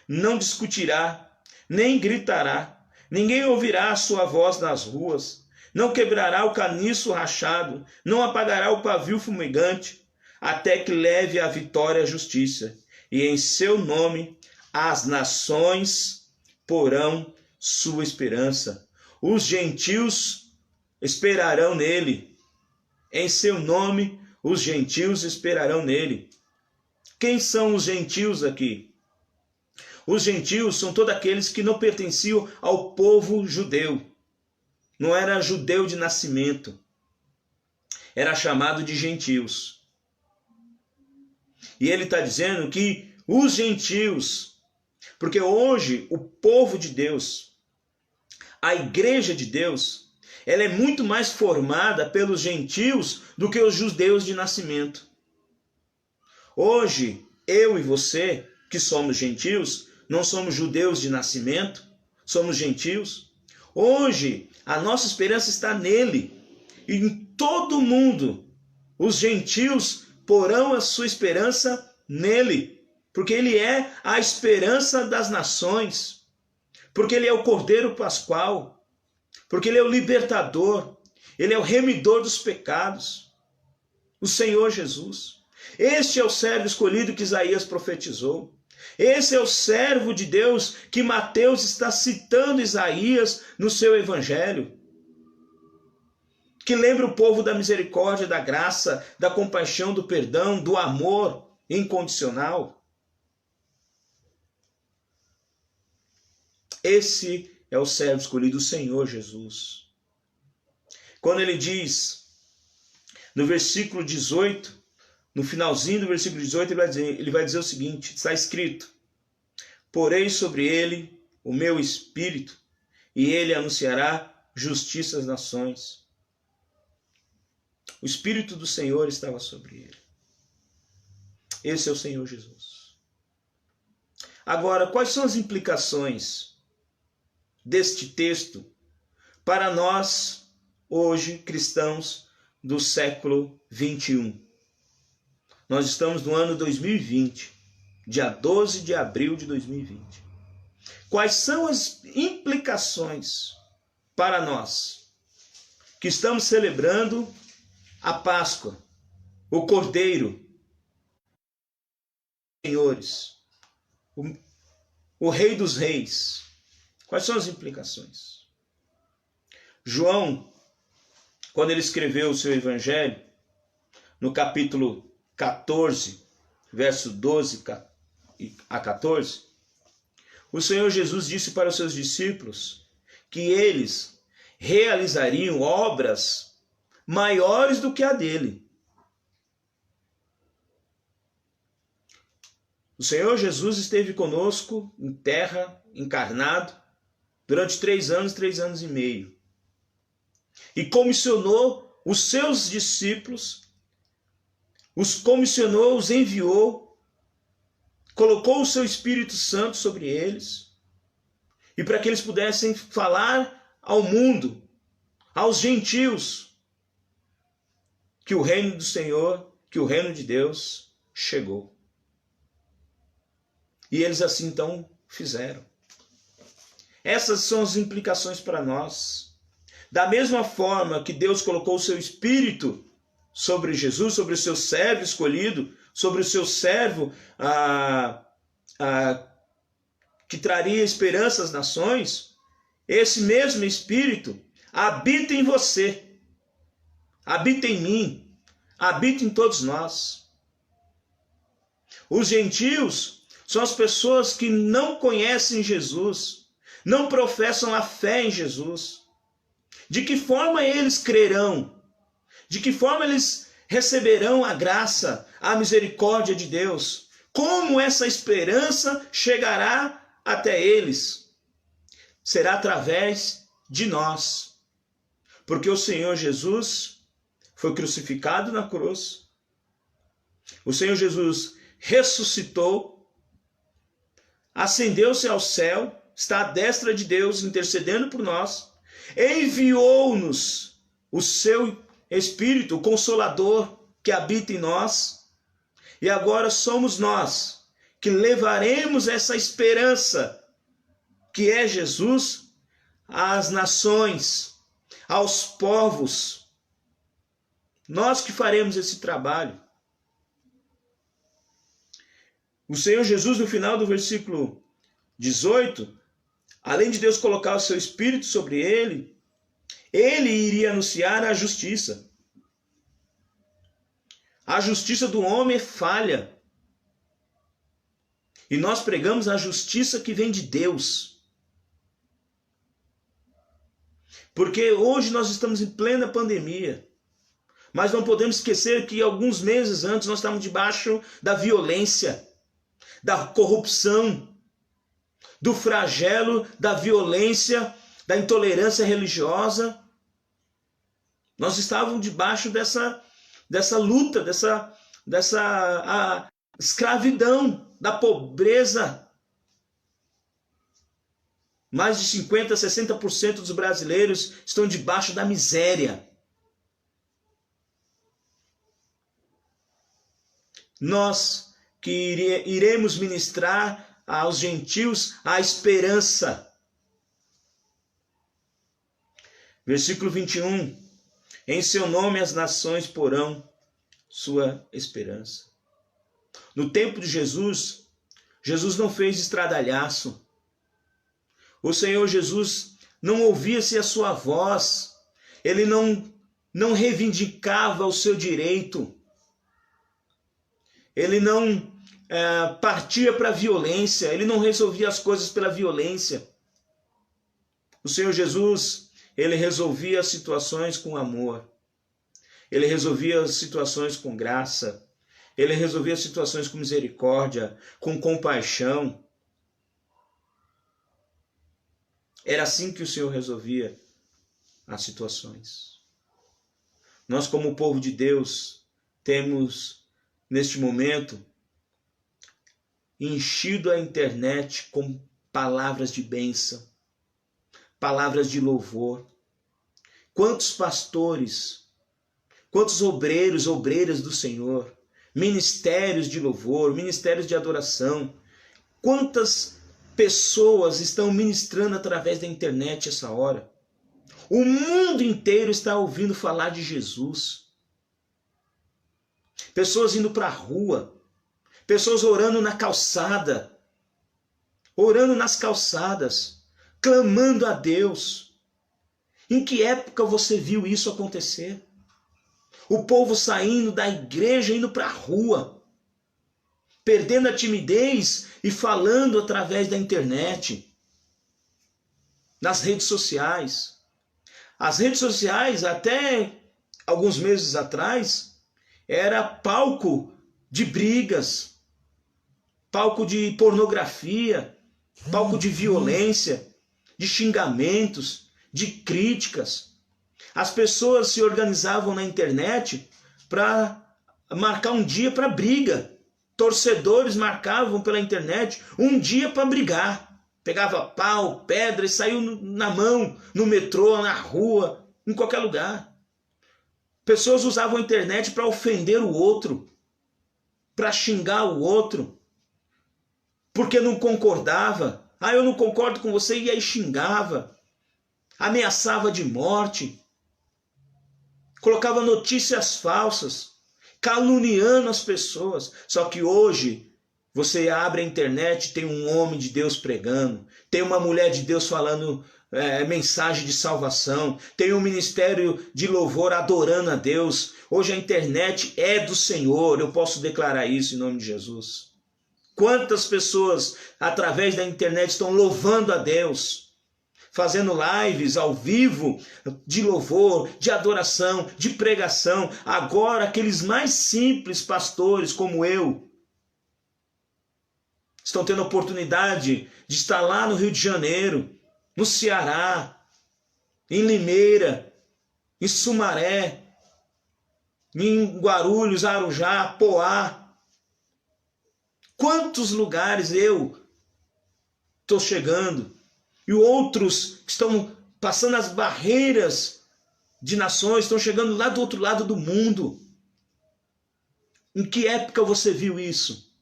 Não discutirá, nem gritará. Ninguém ouvirá a sua voz nas ruas. Não quebrará o caniço rachado, não apagará o pavio fumegante, até que leve a vitória à justiça. E em seu nome as nações porão sua esperança. Os gentios esperarão nele. Em seu nome os gentios esperarão nele. Quem são os gentios aqui? Os gentios são todos aqueles que não pertenciam ao povo judeu. Não era judeu de nascimento. Era chamado de gentios. E ele está dizendo que os gentios, porque hoje o povo de Deus, a igreja de Deus, ela é muito mais formada pelos gentios do que os judeus de nascimento. Hoje, eu e você, que somos gentios, não somos judeus de nascimento, somos gentios. Hoje, a nossa esperança está nele. E em todo mundo, os gentios porão a sua esperança nele. Porque ele é a esperança das nações. Porque ele é o Cordeiro Pascual. Porque ele é o libertador. Ele é o remidor dos pecados. O Senhor Jesus. Este é o servo escolhido que Isaías profetizou. Esse é o servo de Deus que Mateus está citando Isaías no seu evangelho. Que lembra o povo da misericórdia, da graça, da compaixão, do perdão, do amor incondicional. Esse é o servo escolhido, o Senhor Jesus. Quando ele diz, no versículo 18, no finalzinho do versículo 18, ele vai dizer o seguinte, está escrito: porei sobre ele o meu espírito, e ele anunciará justiça às nações. O Espírito do Senhor estava sobre ele. Esse é o Senhor Jesus. Agora, quais são as implicações deste texto para nós, hoje, cristãos do século 21? Nós estamos no ano 2020, dia 12 de abril de 2020. Quais são as implicações para nós que estamos celebrando a Páscoa, o Cordeiro, senhores, o Rei dos Reis? Quais são as implicações? João, quando ele escreveu o seu evangelho, no capítulo 14, verso 12 a 14, o Senhor Jesus disse para os seus discípulos que eles realizariam obras maiores do que a dele. O Senhor Jesus esteve conosco em terra, encarnado, durante 3 anos e meio. E comissionou os seus discípulos, os comissionou, os enviou, colocou o seu Espírito Santo sobre eles, e para que eles pudessem falar ao mundo, aos gentios, que o reino do Senhor, que o reino de Deus chegou. E eles assim então fizeram. Essas são as implicações para nós. Da mesma forma que Deus colocou o seu Espírito sobre Jesus, sobre o seu servo escolhido, sobre o seu servo que traria esperança às nações, esse mesmo Espírito habita em você, habita em mim, habita em todos nós. Os gentios são as pessoas que não conhecem Jesus, não professam a fé em Jesus. De que forma eles crerão? De que forma eles receberão a graça, a misericórdia de Deus? Como essa esperança chegará até eles? Será através de nós. Porque o Senhor Jesus foi crucificado na cruz. O Senhor Jesus ressuscitou, ascendeu-se ao céu, está à destra de Deus intercedendo por nós, enviou-nos o seu Espírito, o Consolador que habita em nós, e agora somos nós que levaremos essa esperança que é Jesus, às nações, aos povos. Nós que faremos esse trabalho. O Senhor Jesus, no final do versículo 18, além de Deus colocar o seu Espírito sobre ele, ele iria anunciar a justiça. A justiça do homem é falha. E nós pregamos a justiça que vem de Deus. Porque hoje nós estamos em plena pandemia. Mas não podemos esquecer que alguns meses antes nós estávamos debaixo da violência, da corrupção, do flagelo, da violência, da intolerância religiosa. Nós estávamos debaixo dessa luta, dessa escravidão, da pobreza. Mais de 50%, 60% dos brasileiros estão debaixo da miséria. Nós que iremos ministrar aos gentios a esperança. Versículo 21. Em seu nome as nações porão sua esperança. No tempo de Jesus, Jesus não fez estradalhaço. O Senhor Jesus não ouvia-se a sua voz. Ele não reivindicava o seu direito. Ele não partia para a violência. Ele não resolvia as coisas pela violência. O Senhor Jesus, ele resolvia as situações com amor. Ele resolvia as situações com graça. Ele resolvia as situações com misericórdia, com compaixão. Era assim que o Senhor resolvia as situações. Nós, como povo de Deus, temos, neste momento, enchido a internet com palavras de bênção, palavras de louvor. Quantos pastores, quantos obreiros, obreiras do Senhor, ministérios de louvor, ministérios de adoração, quantas pessoas estão ministrando através da internet essa hora. O mundo inteiro está ouvindo falar de Jesus. Pessoas indo para a rua, pessoas orando na calçada, orando nas calçadas, clamando a Deus. Em que época você viu isso acontecer? O povo saindo da igreja, indo para a rua, perdendo a timidez e falando através da internet, nas redes sociais. As redes sociais, até alguns meses atrás, era palco de brigas, palco de pornografia, palco de violência, de xingamentos, de críticas. As pessoas se organizavam na internet para marcar um dia para briga. Torcedores marcavam pela internet um dia para brigar. Pegava pau, pedra e saiu na mão, no metrô, na rua, em qualquer lugar. Pessoas usavam a internet para ofender o outro, para xingar o outro, porque não concordava. Ah, eu não concordo com você, e aí xingava, ameaçava de morte, colocava notícias falsas, caluniando as pessoas. Só que hoje você abre a internet, tem um homem de Deus pregando, tem uma mulher de Deus falando mensagem de salvação, tem um ministério de louvor adorando a Deus. Hoje a internet é do Senhor, eu posso declarar isso em nome de Jesus. Quantas pessoas através da internet estão louvando a Deus, fazendo lives ao vivo de louvor, de adoração, de pregação. Agora aqueles mais simples pastores como eu estão tendo a oportunidade de estar lá no Rio de Janeiro, no Ceará, em Limeira, em Sumaré, em Guarulhos, Arujá, Poá. Quantos lugares eu estou chegando e outros que estão passando as barreiras de nações, estão chegando lá do outro lado do mundo. Em que época você viu isso?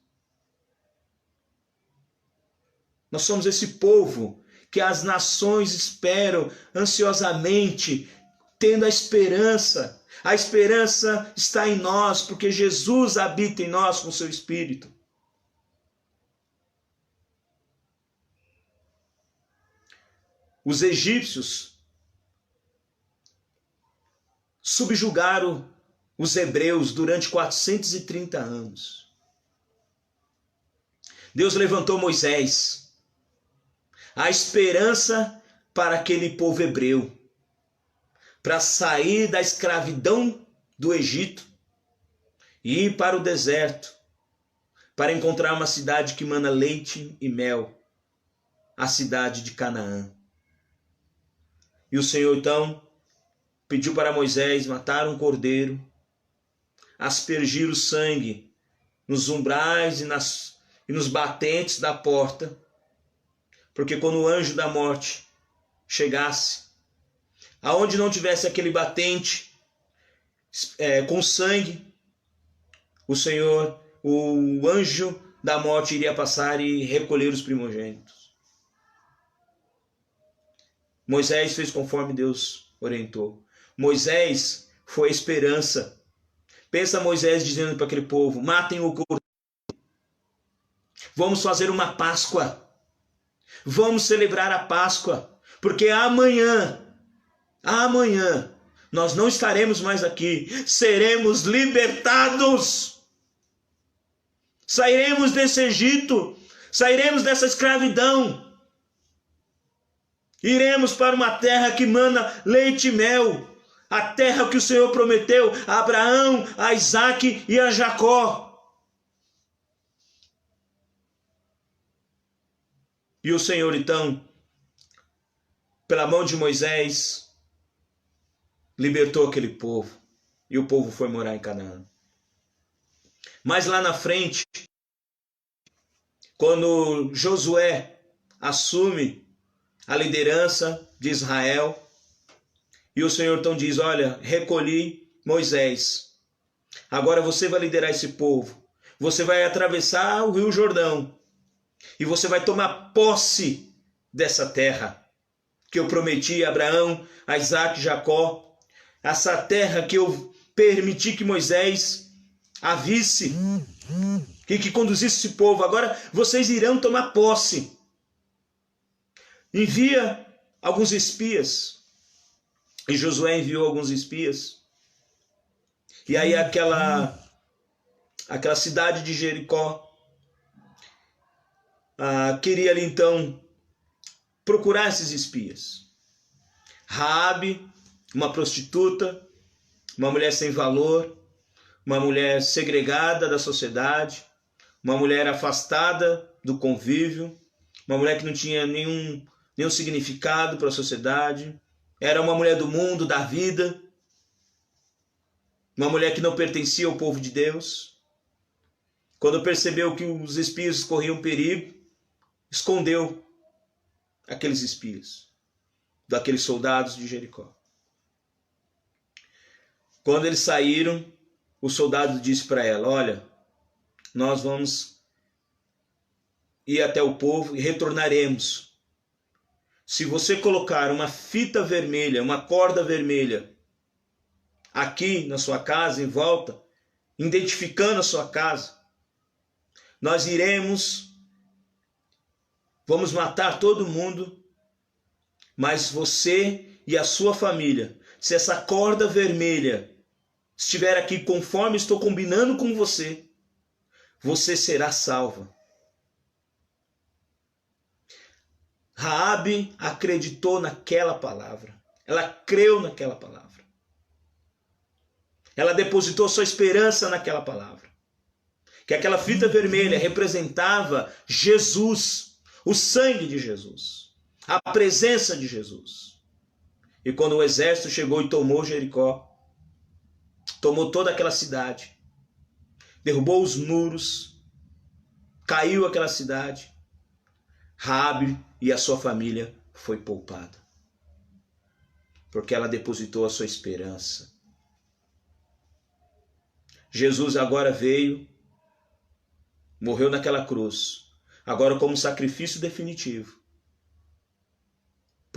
Nós somos esse povo que as nações esperam ansiosamente, tendo a esperança. A esperança está em nós, porque Jesus habita em nós com seu Espírito. Os egípcios subjugaram os hebreus durante 430 anos. Deus levantou Moisés, a esperança para aquele povo hebreu, para sair da escravidão do Egito e ir para o deserto, para encontrar uma cidade que mana leite e mel, a cidade de Canaã. E o Senhor então pediu para Moisés matar um cordeiro, aspergir o sangue nos umbrais e nos batentes da porta, porque quando o anjo da morte chegasse, aonde não tivesse aquele batente com sangue, o anjo da morte iria passar e recolher os primogênitos. Moisés fez conforme Deus orientou. Moisés foi a esperança. Pensa Moisés dizendo para aquele povo: matem o cordeiro. Vamos fazer uma Páscoa. Vamos celebrar a Páscoa. Porque amanhã, nós não estaremos mais aqui. Seremos libertados. Sairemos desse Egito. Sairemos dessa escravidão. Iremos para uma terra que mana leite e mel. A terra que o Senhor prometeu a Abraão, a Isaque e a Jacó. E o Senhor, então, pela mão de Moisés, libertou aquele povo. E o povo foi morar em Canaã. Mas lá na frente, quando Josué assume a liderança de Israel, e o Senhor então diz: olha, recolhi Moisés. Agora você vai liderar esse povo. Você vai atravessar o Rio Jordão. E você vai tomar posse dessa terra que eu prometi a Abraão, a Isaque e Jacó. Essa terra que eu permiti que Moisés a visse. E que conduzisse esse povo. Agora vocês irão tomar posse. Envia alguns espias. E Josué enviou alguns espias. E aí aquela cidade de Jericó queria ali então procurar esses espias. Raabe, uma prostituta, uma mulher sem valor, uma mulher segregada da sociedade, uma mulher afastada do convívio, uma mulher que não tinha nenhum significado para a sociedade. Era uma mulher do mundo, da vida. Uma mulher que não pertencia ao povo de Deus. Quando percebeu que os espias corriam perigo, escondeu aqueles espias daqueles soldados de Jericó. Quando eles saíram, o soldado disse para ela: olha, nós vamos ir até o povo e retornaremos. Se você colocar uma fita vermelha, uma corda vermelha, aqui na sua casa, em volta, identificando a sua casa, nós vamos matar todo mundo, mas você e a sua família, se essa corda vermelha estiver aqui conforme estou combinando com você, você será salva. Raabe acreditou naquela palavra. Ela creu naquela palavra. Ela depositou sua esperança naquela palavra. Que aquela fita vermelha representava Jesus, o sangue de Jesus, a presença de Jesus. E quando o exército chegou e tomou Jericó, tomou toda aquela cidade, derrubou os muros, caiu aquela cidade, Raabe e a sua família foi poupada. Porque ela depositou a sua esperança. Jesus agora veio, morreu naquela cruz, agora como sacrifício definitivo.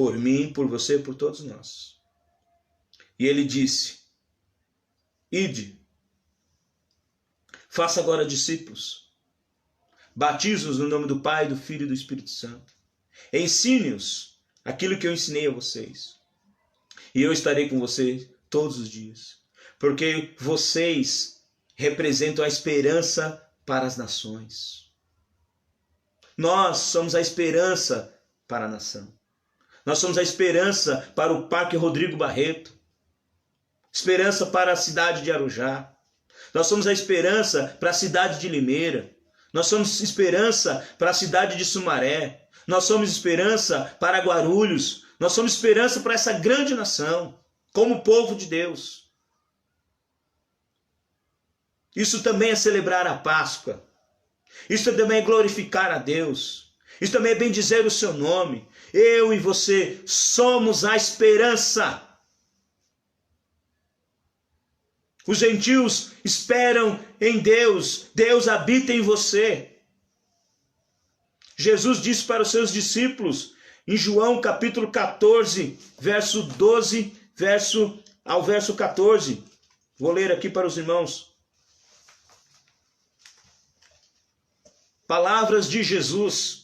por mim, por você, por todos nós. E ele disse: ide, faça agora discípulos, batize-os no nome do Pai, do Filho e do Espírito Santo. Ensine-os aquilo que eu ensinei a vocês. E eu estarei com vocês todos os dias, porque vocês representam a esperança para as nações. Nós somos a esperança para a nação. Nós somos a esperança para o Parque Rodrigo Barreto, esperança para a cidade de Arujá. Nós somos a esperança para a cidade de Limeira. Nós somos esperança para a cidade de Sumaré. Nós somos esperança para Guarulhos. Nós somos esperança para essa grande nação, como povo de Deus. Isso também é celebrar a Páscoa. Isso também é glorificar a Deus. Isso também é bendizer o seu nome. Eu e você somos a esperança. Os gentios esperam em Deus. Deus habita em você. Jesus disse para os seus discípulos, em João capítulo 14, verso 12, ao verso 14. Vou ler aqui para os irmãos. Palavras de Jesus.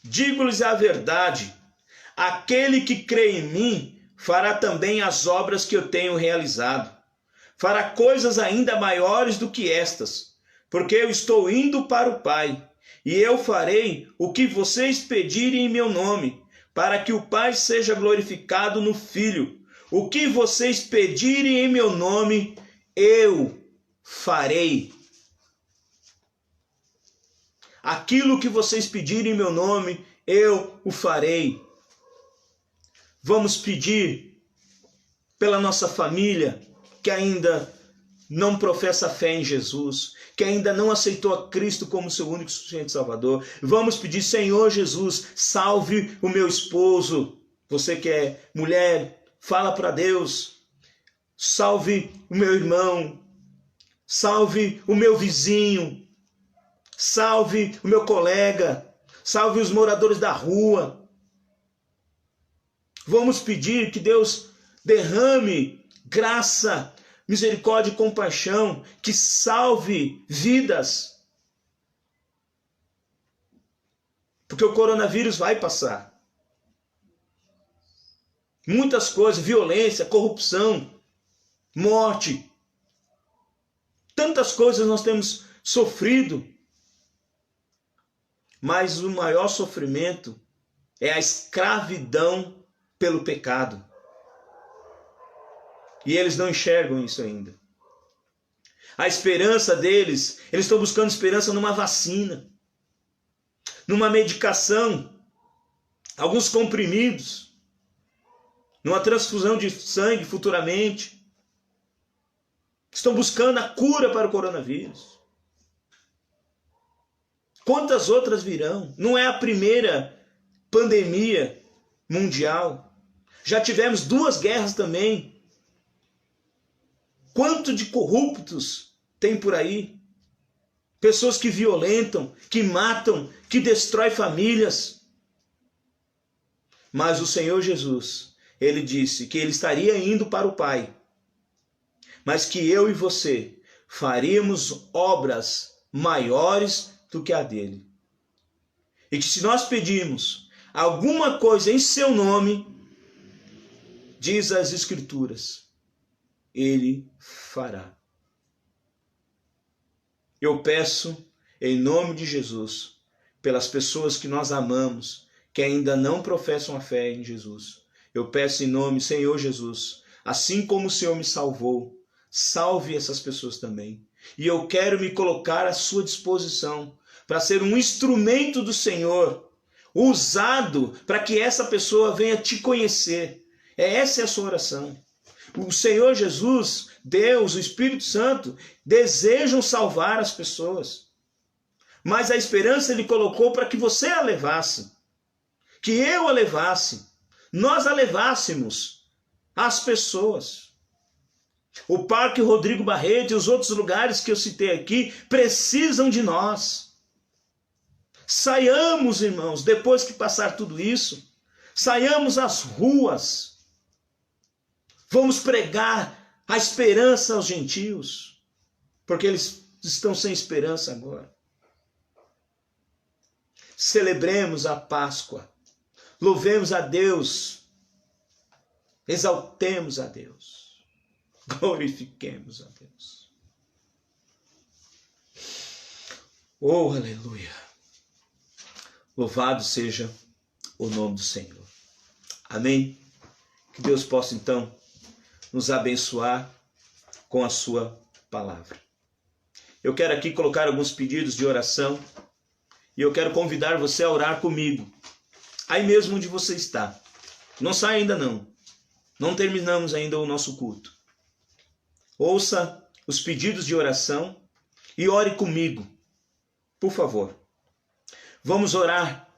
Digo-lhes a verdade, aquele que crê em mim fará também as obras que eu tenho realizado. Fará coisas ainda maiores do que estas, porque eu estou indo para o Pai, e eu farei o que vocês pedirem em meu nome, para que o Pai seja glorificado no Filho. O que vocês pedirem em meu nome, eu farei. Aquilo que vocês pedirem em meu nome, eu o farei. Vamos pedir pela nossa família, que ainda não professa fé em Jesus, que ainda não aceitou a Cristo como seu único e suficiente Salvador. Vamos pedir: Senhor Jesus, salve o meu esposo. Você que é mulher, fala para Deus. Salve o meu irmão, salve o meu vizinho, salve o meu colega, salve os moradores da rua. Vamos pedir que Deus derrame graça, misericórdia e compaixão, que salve vidas. Porque o coronavírus vai passar. Muitas coisas, violência, corrupção, morte. Tantas coisas nós temos sofrido. Mas o maior sofrimento é a escravidão pelo pecado. E eles não enxergam isso ainda. A esperança deles, eles estão buscando esperança numa vacina, numa medicação, alguns comprimidos, numa transfusão de sangue futuramente. Estão buscando a cura para o coronavírus. Quantas outras virão? Não é a primeira pandemia mundial. Já tivemos 2 guerras também. Quanto de corruptos tem por aí? Pessoas que violentam, que matam, que destroem famílias. Mas o Senhor Jesus, ele disse que ele estaria indo para o Pai, mas que eu e você faríamos obras maiores do que a dele. E que se nós pedirmos alguma coisa em seu nome, diz as Escrituras, ele fará. Eu peço, em nome de Jesus, pelas pessoas que nós amamos, que ainda não professam a fé em Jesus. Eu peço em nome, Senhor Jesus, assim como o Senhor me salvou, salve essas pessoas também. E eu quero me colocar à sua disposição para ser um instrumento do Senhor, usado para que essa pessoa venha te conhecer. Essa é a sua oração. O Senhor Jesus, Deus, o Espírito Santo, desejam salvar as pessoas. Mas a esperança ele colocou para que você a levasse, que eu a levasse, nós a levássemos às pessoas. O Parque Rodrigo Barreto e os outros lugares que eu citei aqui precisam de nós. Saiamos, irmãos, depois que passar tudo isso, Saiamos às ruas. Vamos pregar a esperança aos gentios, porque eles estão sem esperança agora. Celebremos a Páscoa. Louvemos a Deus. Exaltemos a Deus. Glorifiquemos a Deus. Oh, aleluia. Louvado seja o nome do Senhor. Amém? Que Deus possa então nos abençoar com a sua palavra. Eu quero aqui colocar alguns pedidos de oração e eu quero convidar você a orar comigo. Aí mesmo onde você está. Não sai ainda não. Não terminamos ainda o nosso culto. Ouça os pedidos de oração e ore comigo. Por favor. Vamos orar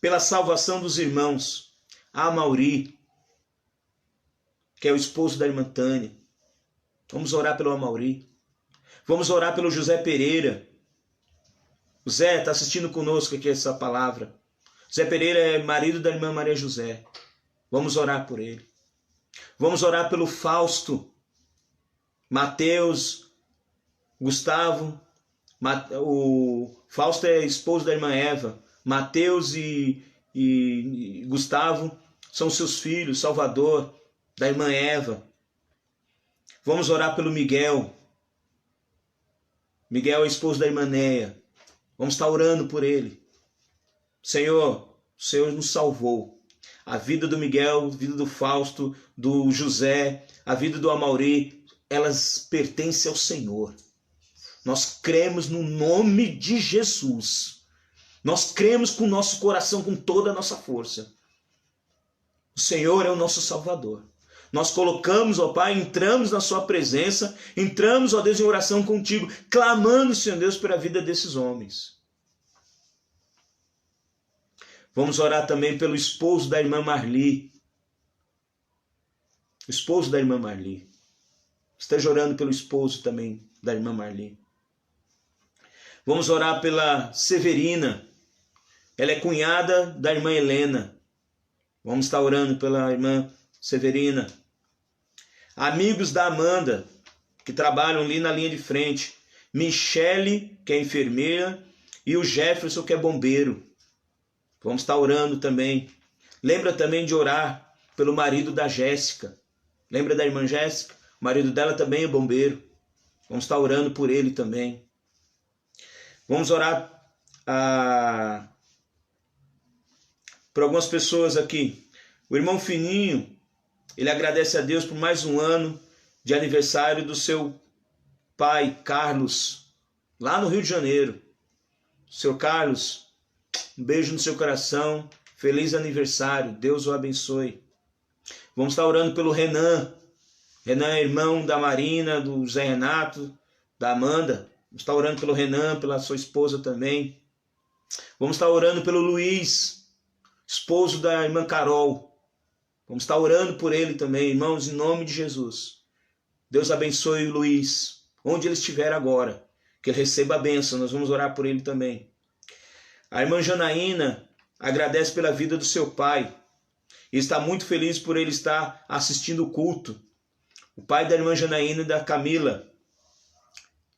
pela salvação dos irmãos. Amauri, que é o esposo da irmã Tânia. Vamos orar pelo Amauri. Vamos orar pelo José Pereira. O Zé está assistindo conosco aqui essa palavra. Zé Pereira é marido da irmã Maria José. Vamos orar por ele. Vamos orar pelo Fausto, Mateus, Gustavo. O Fausto é esposo da irmã Eva. Mateus e Gustavo são seus filhos, Salvador, da irmã Eva. Vamos orar pelo Miguel. Miguel é esposo da irmã Neia. Vamos estar orando por ele. Senhor, o Senhor nos salvou. A vida do Miguel, a vida do Fausto, do José, a vida do Amauri, elas pertencem ao Senhor. Nós cremos no nome de Jesus. Nós cremos com o nosso coração, com toda a nossa força. O Senhor é o nosso Salvador. Nós colocamos, ó Pai, entramos na sua presença, entramos, ó Deus, em oração contigo, clamando, Senhor Deus, pela vida desses homens. Vamos orar também pelo esposo da irmã Marli. O esposo da irmã Marli. Esteja orando pelo esposo também da irmã Marli. Vamos orar pela Severina. Ela é cunhada da irmã Helena. Vamos estar orando pela irmã Severina. Amigos da Amanda, que trabalham ali na linha de frente. Michele, que é enfermeira, e o Jefferson, que é bombeiro. Vamos estar orando também. Lembra também de orar pelo marido da Jéssica. Lembra da irmã Jéssica? O marido dela também é bombeiro. Vamos estar orando por ele também. Vamos orar por algumas pessoas aqui. O irmão Fininho, ele agradece a Deus por mais um ano de aniversário do seu pai, Carlos, lá no Rio de Janeiro. Seu Carlos, um beijo no seu coração, feliz aniversário, Deus o abençoe. Vamos estar orando pelo Renan. Renan é irmão da Marina, do Zé Renato, da Amanda. Vamos estar orando pelo Renan, pela sua esposa também. Vamos estar orando pelo Luiz, esposo da irmã Carol. Vamos estar orando por ele também, irmãos, em nome de Jesus. Deus abençoe o Luiz, onde ele estiver agora, que ele receba a bênção, nós vamos orar por ele também. A irmã Janaína agradece pela vida do seu pai e está muito feliz por ele estar assistindo o culto. O pai da irmã Janaína e da Camila.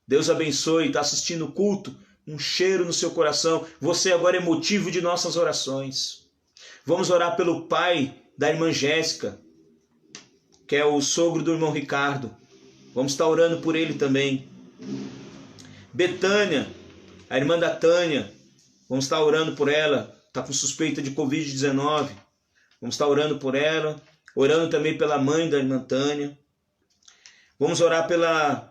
Deus abençoe, está assistindo o culto, um cheiro no seu coração. Você agora é motivo de nossas orações. Vamos orar pelo pai da irmã Jéssica, que é o sogro do irmão Ricardo. Vamos estar orando por ele também. Betânia, a irmã da Tânia, vamos estar orando por ela, está com suspeita de Covid-19. Vamos estar orando por ela, orando também pela mãe da irmã Tânia. Vamos orar pela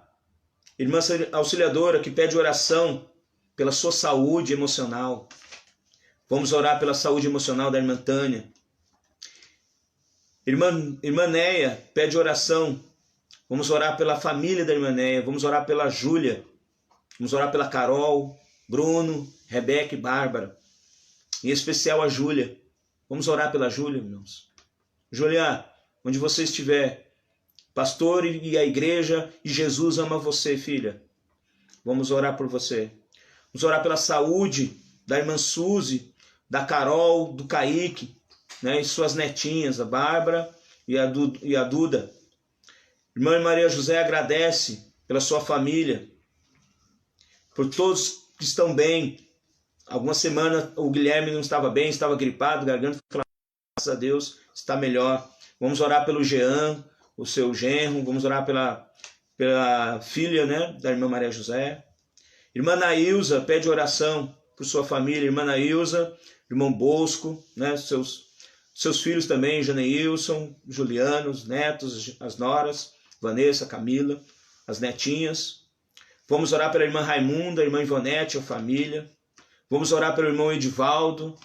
irmã auxiliadora que pede oração pela sua saúde emocional. Vamos orar pela saúde emocional da irmã Tânia. Irmã Neia pede oração. Vamos orar pela família da irmã Neia. Vamos orar pela Júlia. Vamos orar pela Carol, Bruno, Rebeca e Bárbara. Em especial a Júlia. Vamos orar pela Júlia, irmãos. Júlia, onde você estiver, pastor e a igreja e Jesus ama você, filha. Vamos orar por você. Vamos orar pela saúde da irmã Suzy, da Carol, do Kaique. né, e suas netinhas, a Bárbara e a Duda. Irmã Maria José agradece pela sua família, por todos que estão bem. Algumas semanas o Guilherme não estava bem, estava gripado, garganta, graças a Deus está melhor. Vamos orar pelo Jean, o seu genro, vamos orar pela filha, né, da irmã Maria José. Irmã Nailza pede oração por sua família, irmã Nailza, irmão Bosco, né, seus filhos também, Janeilson, Juliano, os netos, as noras, Vanessa, Camila, as netinhas. Vamos orar pela irmã Raimunda, a irmã Ivonete, a família. Vamos orar pelo irmão Edivaldo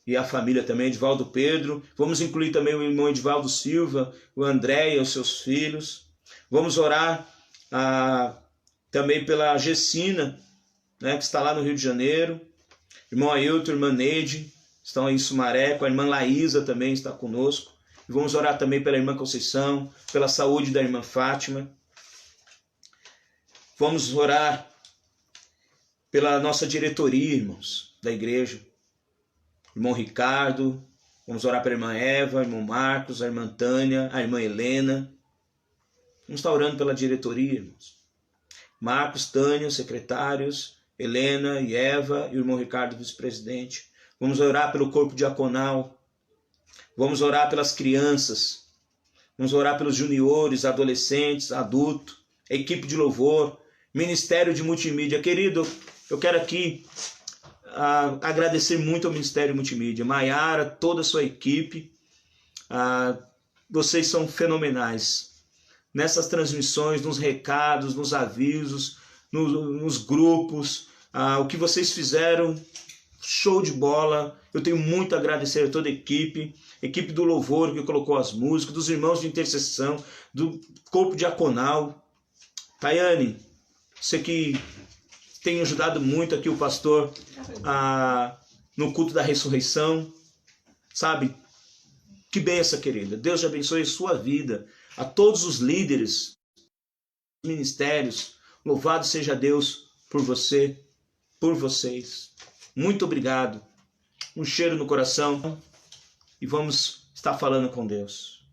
e a família também, Edivaldo Pedro. Vamos incluir também o irmão Edivaldo Silva, o André e os seus filhos. Vamos orar também pela Gessina, né, que está lá no Rio de Janeiro. Irmão Ailton, irmã Neide, estão aí em Sumaré, com a irmã Laísa também está conosco. E vamos orar também pela irmã Conceição, pela saúde da irmã Fátima. Vamos orar pela nossa diretoria, irmãos, da igreja. Irmão Ricardo, vamos orar pela irmã Eva, irmão Marcos, a irmã Tânia, a irmã Helena. Vamos estar orando pela diretoria, irmãos. Marcos, Tânia, secretários, Helena e Eva, e o irmão Ricardo, vice-presidente. Vamos orar pelo corpo diaconal. Vamos orar pelas crianças. Vamos orar pelos juniores, adolescentes, adultos, equipe de louvor, ministério de multimídia. Querido, eu quero aqui agradecer muito ao Ministério Multimídia. Maiara, toda a sua equipe. Vocês são fenomenais. Nessas transmissões, nos recados, nos avisos, nos grupos, o que vocês fizeram, show de bola. Eu tenho muito a agradecer a toda a equipe do louvor que colocou as músicas, dos irmãos de intercessão, do corpo diaconal. Tayane, você que tem ajudado muito aqui o pastor no culto da ressurreição, sabe? Que bênção, querida. Deus te abençoe a sua vida. A todos os líderes, ministérios, louvado seja Deus por você, por vocês. Muito obrigado. Um cheiro no coração e vamos estar falando com Deus.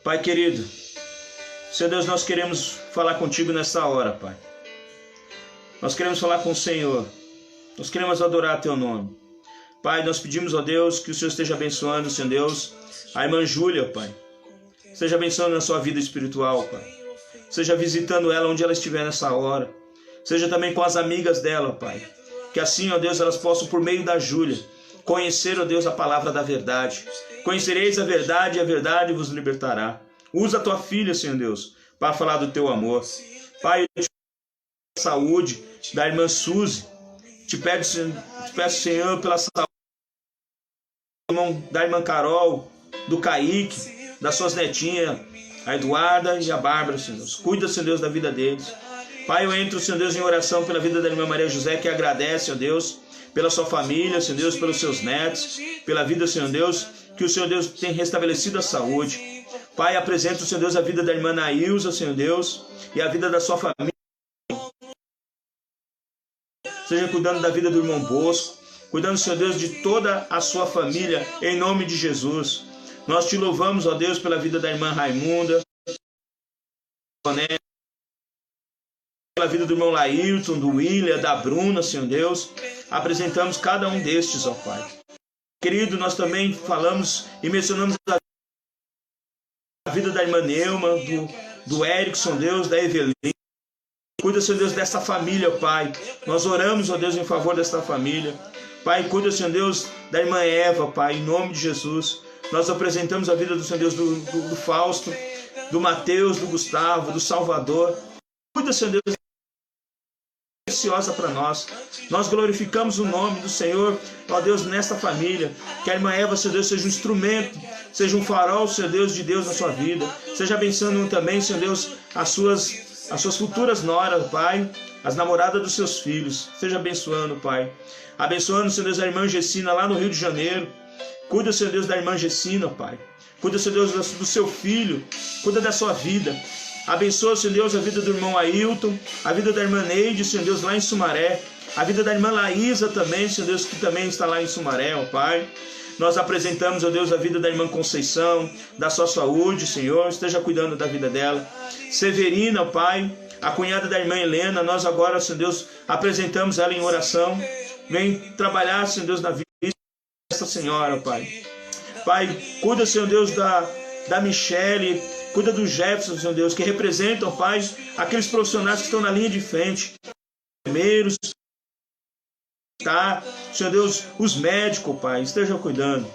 Pai querido, Senhor Deus, nós queremos falar contigo nessa hora, Pai. Nós queremos falar com o Senhor. Nós queremos adorar teu nome. Pai, nós pedimos, ó Deus, que o Senhor esteja abençoando, Senhor Deus, a irmã Júlia, Pai. Esteja abençoando na sua vida espiritual, Pai. Seja visitando ela onde ela estiver nessa hora. Seja também com as amigas dela, Pai. Que assim, ó Deus, elas possam, por meio da Júlia, conhecer, ó Deus, a palavra da verdade. Conhecereis a verdade e a verdade vos libertará. Usa a tua filha, Senhor Deus, para falar do teu amor. Pai, eu te peço a saúde da irmã Suzy. Te peço, Senhor, pela saúde da irmã Carol, do Kaique, das suas netinhas, a Eduarda e a Bárbara, Senhor Deus. Cuida, Senhor Deus, da vida deles. Pai, eu entro, Senhor Deus, em oração pela vida da irmã Maria José, que agradece, ó Deus, pela sua família, Senhor Deus, pelos seus netos, pela vida, Senhor Deus, que o Senhor Deus tem restabelecido a saúde. Pai, apresento, Senhor Deus, a vida da irmã Nailza, Senhor Deus, e a vida da sua família. Seja cuidando da vida do irmão Bosco, cuidando, Senhor Deus, de toda a sua família, em nome de Jesus. Nós te louvamos, ó Deus, pela vida da irmã Raimunda, pela vida do irmão Laírton, do William, da Bruna, Senhor Deus. Apresentamos cada um destes, ó Pai. Querido, nós também falamos e mencionamos a vida da irmã Neuma, do Erickson, Deus, da Evelyn. Cuida, Senhor Deus, dessa família, Pai. Nós oramos, ó Deus, em favor desta família. Pai, cuida, Senhor Deus, da irmã Eva, Pai, em nome de Jesus. Nós apresentamos a vida do Senhor Deus, do Fausto, do Mateus, do Gustavo, do Salvador. Cuida, Senhor Deus, preciosa para nós. Nós glorificamos o nome do Senhor, ó Deus, nesta família. Que a irmã Eva, Senhor Deus, seja um instrumento, seja um farol, Senhor Deus, de Deus na sua vida. Seja abençoando também, Senhor Deus, as suas futuras noras, Pai, as namoradas dos seus filhos. Seja abençoando, Pai. Abençoando, Senhor Deus, a irmã Gessina lá no Rio de Janeiro. Cuida, Senhor Deus, da irmã Gessina, Pai. Cuida, Senhor Deus, do seu filho. Cuida da sua vida. Abençoa, Senhor Deus, a vida do irmão Ailton, a vida da irmã Neide, Senhor Deus, lá em Sumaré. A vida da irmã Laísa também, Senhor Deus, que também está lá em Sumaré, ó Pai. Nós apresentamos, ó Deus, a vida da irmã Conceição, da sua saúde, Senhor. Esteja cuidando da vida dela. Severina, ó Pai, a cunhada da irmã Helena, nós agora, Senhor Deus, apresentamos ela em oração. Vem trabalhar, Senhor Deus, na vida dessa senhora, ó Pai. Pai, cuida, Senhor Deus, da Michele, cuida do Jefferson, Senhor Deus, que representam, Pai, aqueles profissionais que estão na linha de frente, enfermeiros, tá? Senhor Deus, os médicos, Pai, estejam cuidando.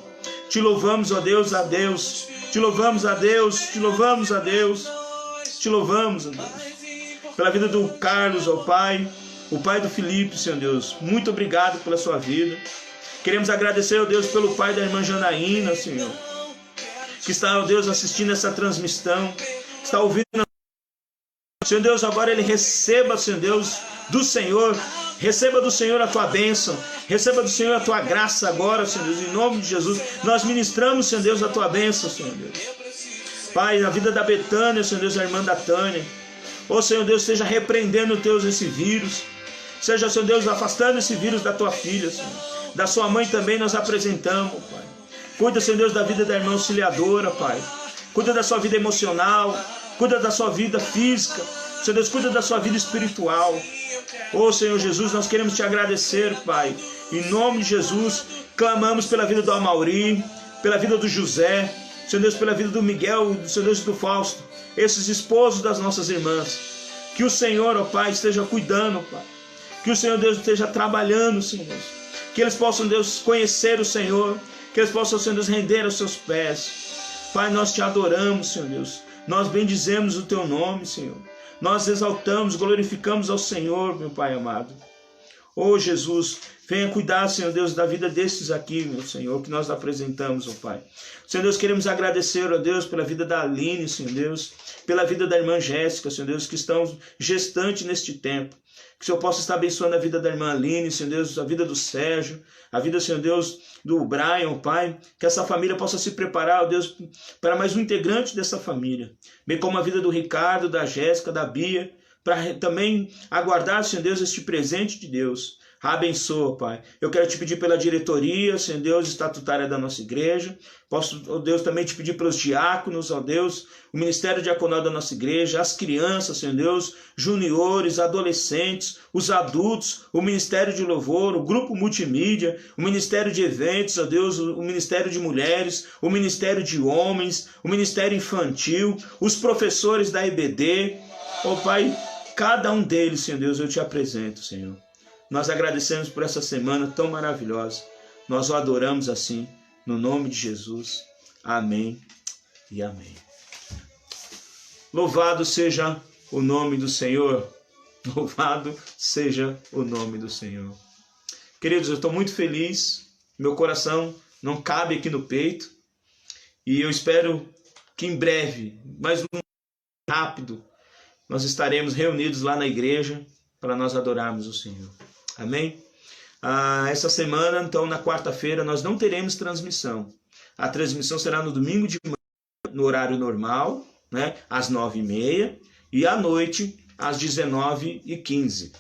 Te louvamos, ó Deus, a Deus. Te louvamos, a Deus. Te louvamos, a Deus. Te louvamos, ó Deus. Pela vida do Carlos, ó Pai, o pai do Felipe, Senhor Deus. Muito obrigado pela sua vida. Queremos agradecer, ó Deus, pelo pai da irmã Janaína, Senhor, que está, ó Deus, assistindo essa transmissão, está ouvindo. Senhor Deus, agora ele receba, Senhor Deus, do Senhor. Receba do Senhor a tua bênção. Receba do Senhor a tua graça agora, Senhor Deus. Em nome de Jesus, nós ministramos, Senhor Deus, a tua bênção, Senhor Deus. Pai, na vida da Betânia, Senhor Deus, a irmã da Tânia. Ô, Senhor Deus, esteja repreendendo, Deus, esse vírus. Seja, Senhor Deus, afastando esse vírus da tua filha, Senhor. Da sua mãe também nós apresentamos, Pai. Cuida, Senhor Deus, da vida da irmã auxiliadora, Pai. Cuida da sua vida emocional. Cuida da sua vida física. Senhor Deus, cuida da sua vida espiritual. Ô Senhor Jesus, nós queremos te agradecer, Pai. Em nome de Jesus, clamamos pela vida do Amauri, pela vida do José, Senhor Deus, pela vida do Miguel, Senhor Deus, do Fausto, esses esposos das nossas irmãs. Que o Senhor, ó Pai, esteja cuidando, Pai. Que o Senhor Deus esteja trabalhando, Senhor Deus. Que eles possam, Deus, conhecer o Senhor. Que eles possam, Senhor Deus, render aos seus pés. Pai, nós te adoramos, Senhor Deus. Nós bendizemos o teu nome, Senhor. Nós exaltamos, glorificamos ao Senhor, meu Pai amado. Ô Jesus, venha cuidar, Senhor Deus, da vida destes aqui, meu Senhor, que nós apresentamos, ó Pai. Senhor Deus, queremos agradecer, ó Deus, pela vida da Aline, Senhor Deus, pela vida da irmã Jéssica, Senhor Deus, que estão gestantes neste tempo. Que o Senhor possa estar abençoando a vida da irmã Aline, Senhor Deus, a vida do Sérgio, a vida, Senhor Deus, do Brian, Pai. Que essa família possa se preparar, ó Deus, para mais um integrante dessa família. Bem como a vida do Ricardo, da Jéssica, da Bia, para também aguardar, Senhor Deus, este presente de Deus. Abençoa, Pai. Eu quero te pedir pela diretoria, Senhor Deus, estatutária da nossa igreja. Posso, ó Deus, também te pedir pelos diáconos, ó Deus, o ministério diaconal da nossa igreja, as crianças, Senhor Deus, juniores, adolescentes, os adultos, o ministério de louvor, o grupo multimídia, o ministério de eventos, ó Deus, o ministério de mulheres, o ministério de homens, o ministério infantil, os professores da EBD. Ó Pai, cada um deles, Senhor Deus, eu te apresento, Senhor. Nós agradecemos por essa semana tão maravilhosa. Nós o adoramos assim, no nome de Jesus. Amém e amém. Louvado seja o nome do Senhor. Louvado seja o nome do Senhor. Queridos, eu estou muito feliz. Meu coração não cabe aqui no peito. E eu espero que em breve, mais rápido, nós estaremos reunidos lá na igreja para nós adorarmos o Senhor. Amém? Essa semana, então, na quarta-feira, nós não teremos transmissão. A transmissão será no domingo de manhã, no horário normal, né, às 9h30, e à noite, às 19h15.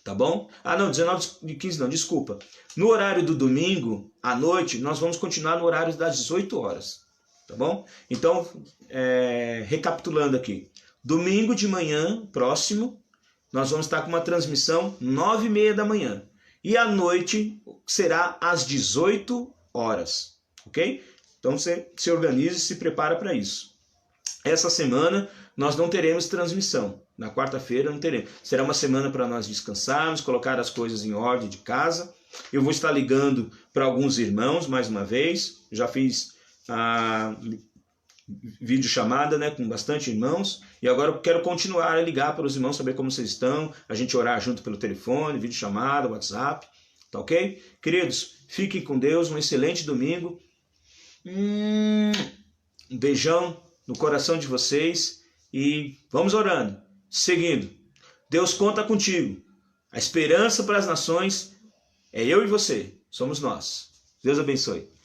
Tá bom? Não, 19h15 não, desculpa. No horário do domingo, à noite, nós vamos continuar no horário das 18 horas. Tá bom? Então, recapitulando aqui. Domingo de manhã, próximo, nós vamos estar com uma transmissão 9h30 da manhã. E à noite será às 18 horas. Ok? Então você se organiza e se prepara para isso. Essa semana nós não teremos transmissão. Na quarta-feira não teremos. Será uma semana para nós descansarmos, colocar as coisas em ordem de casa. Eu vou estar ligando para alguns irmãos mais uma vez. Já fiz videochamada, né, com bastante irmãos, e agora eu quero continuar a ligar para os irmãos, saber como vocês estão, a gente orar junto pelo telefone, videochamada, WhatsApp, tá ok? Queridos, fiquem com Deus, um excelente domingo, um beijão no coração de vocês, e vamos orando, seguindo. Deus conta contigo, a esperança para as nações é eu e você, somos nós. Deus abençoe.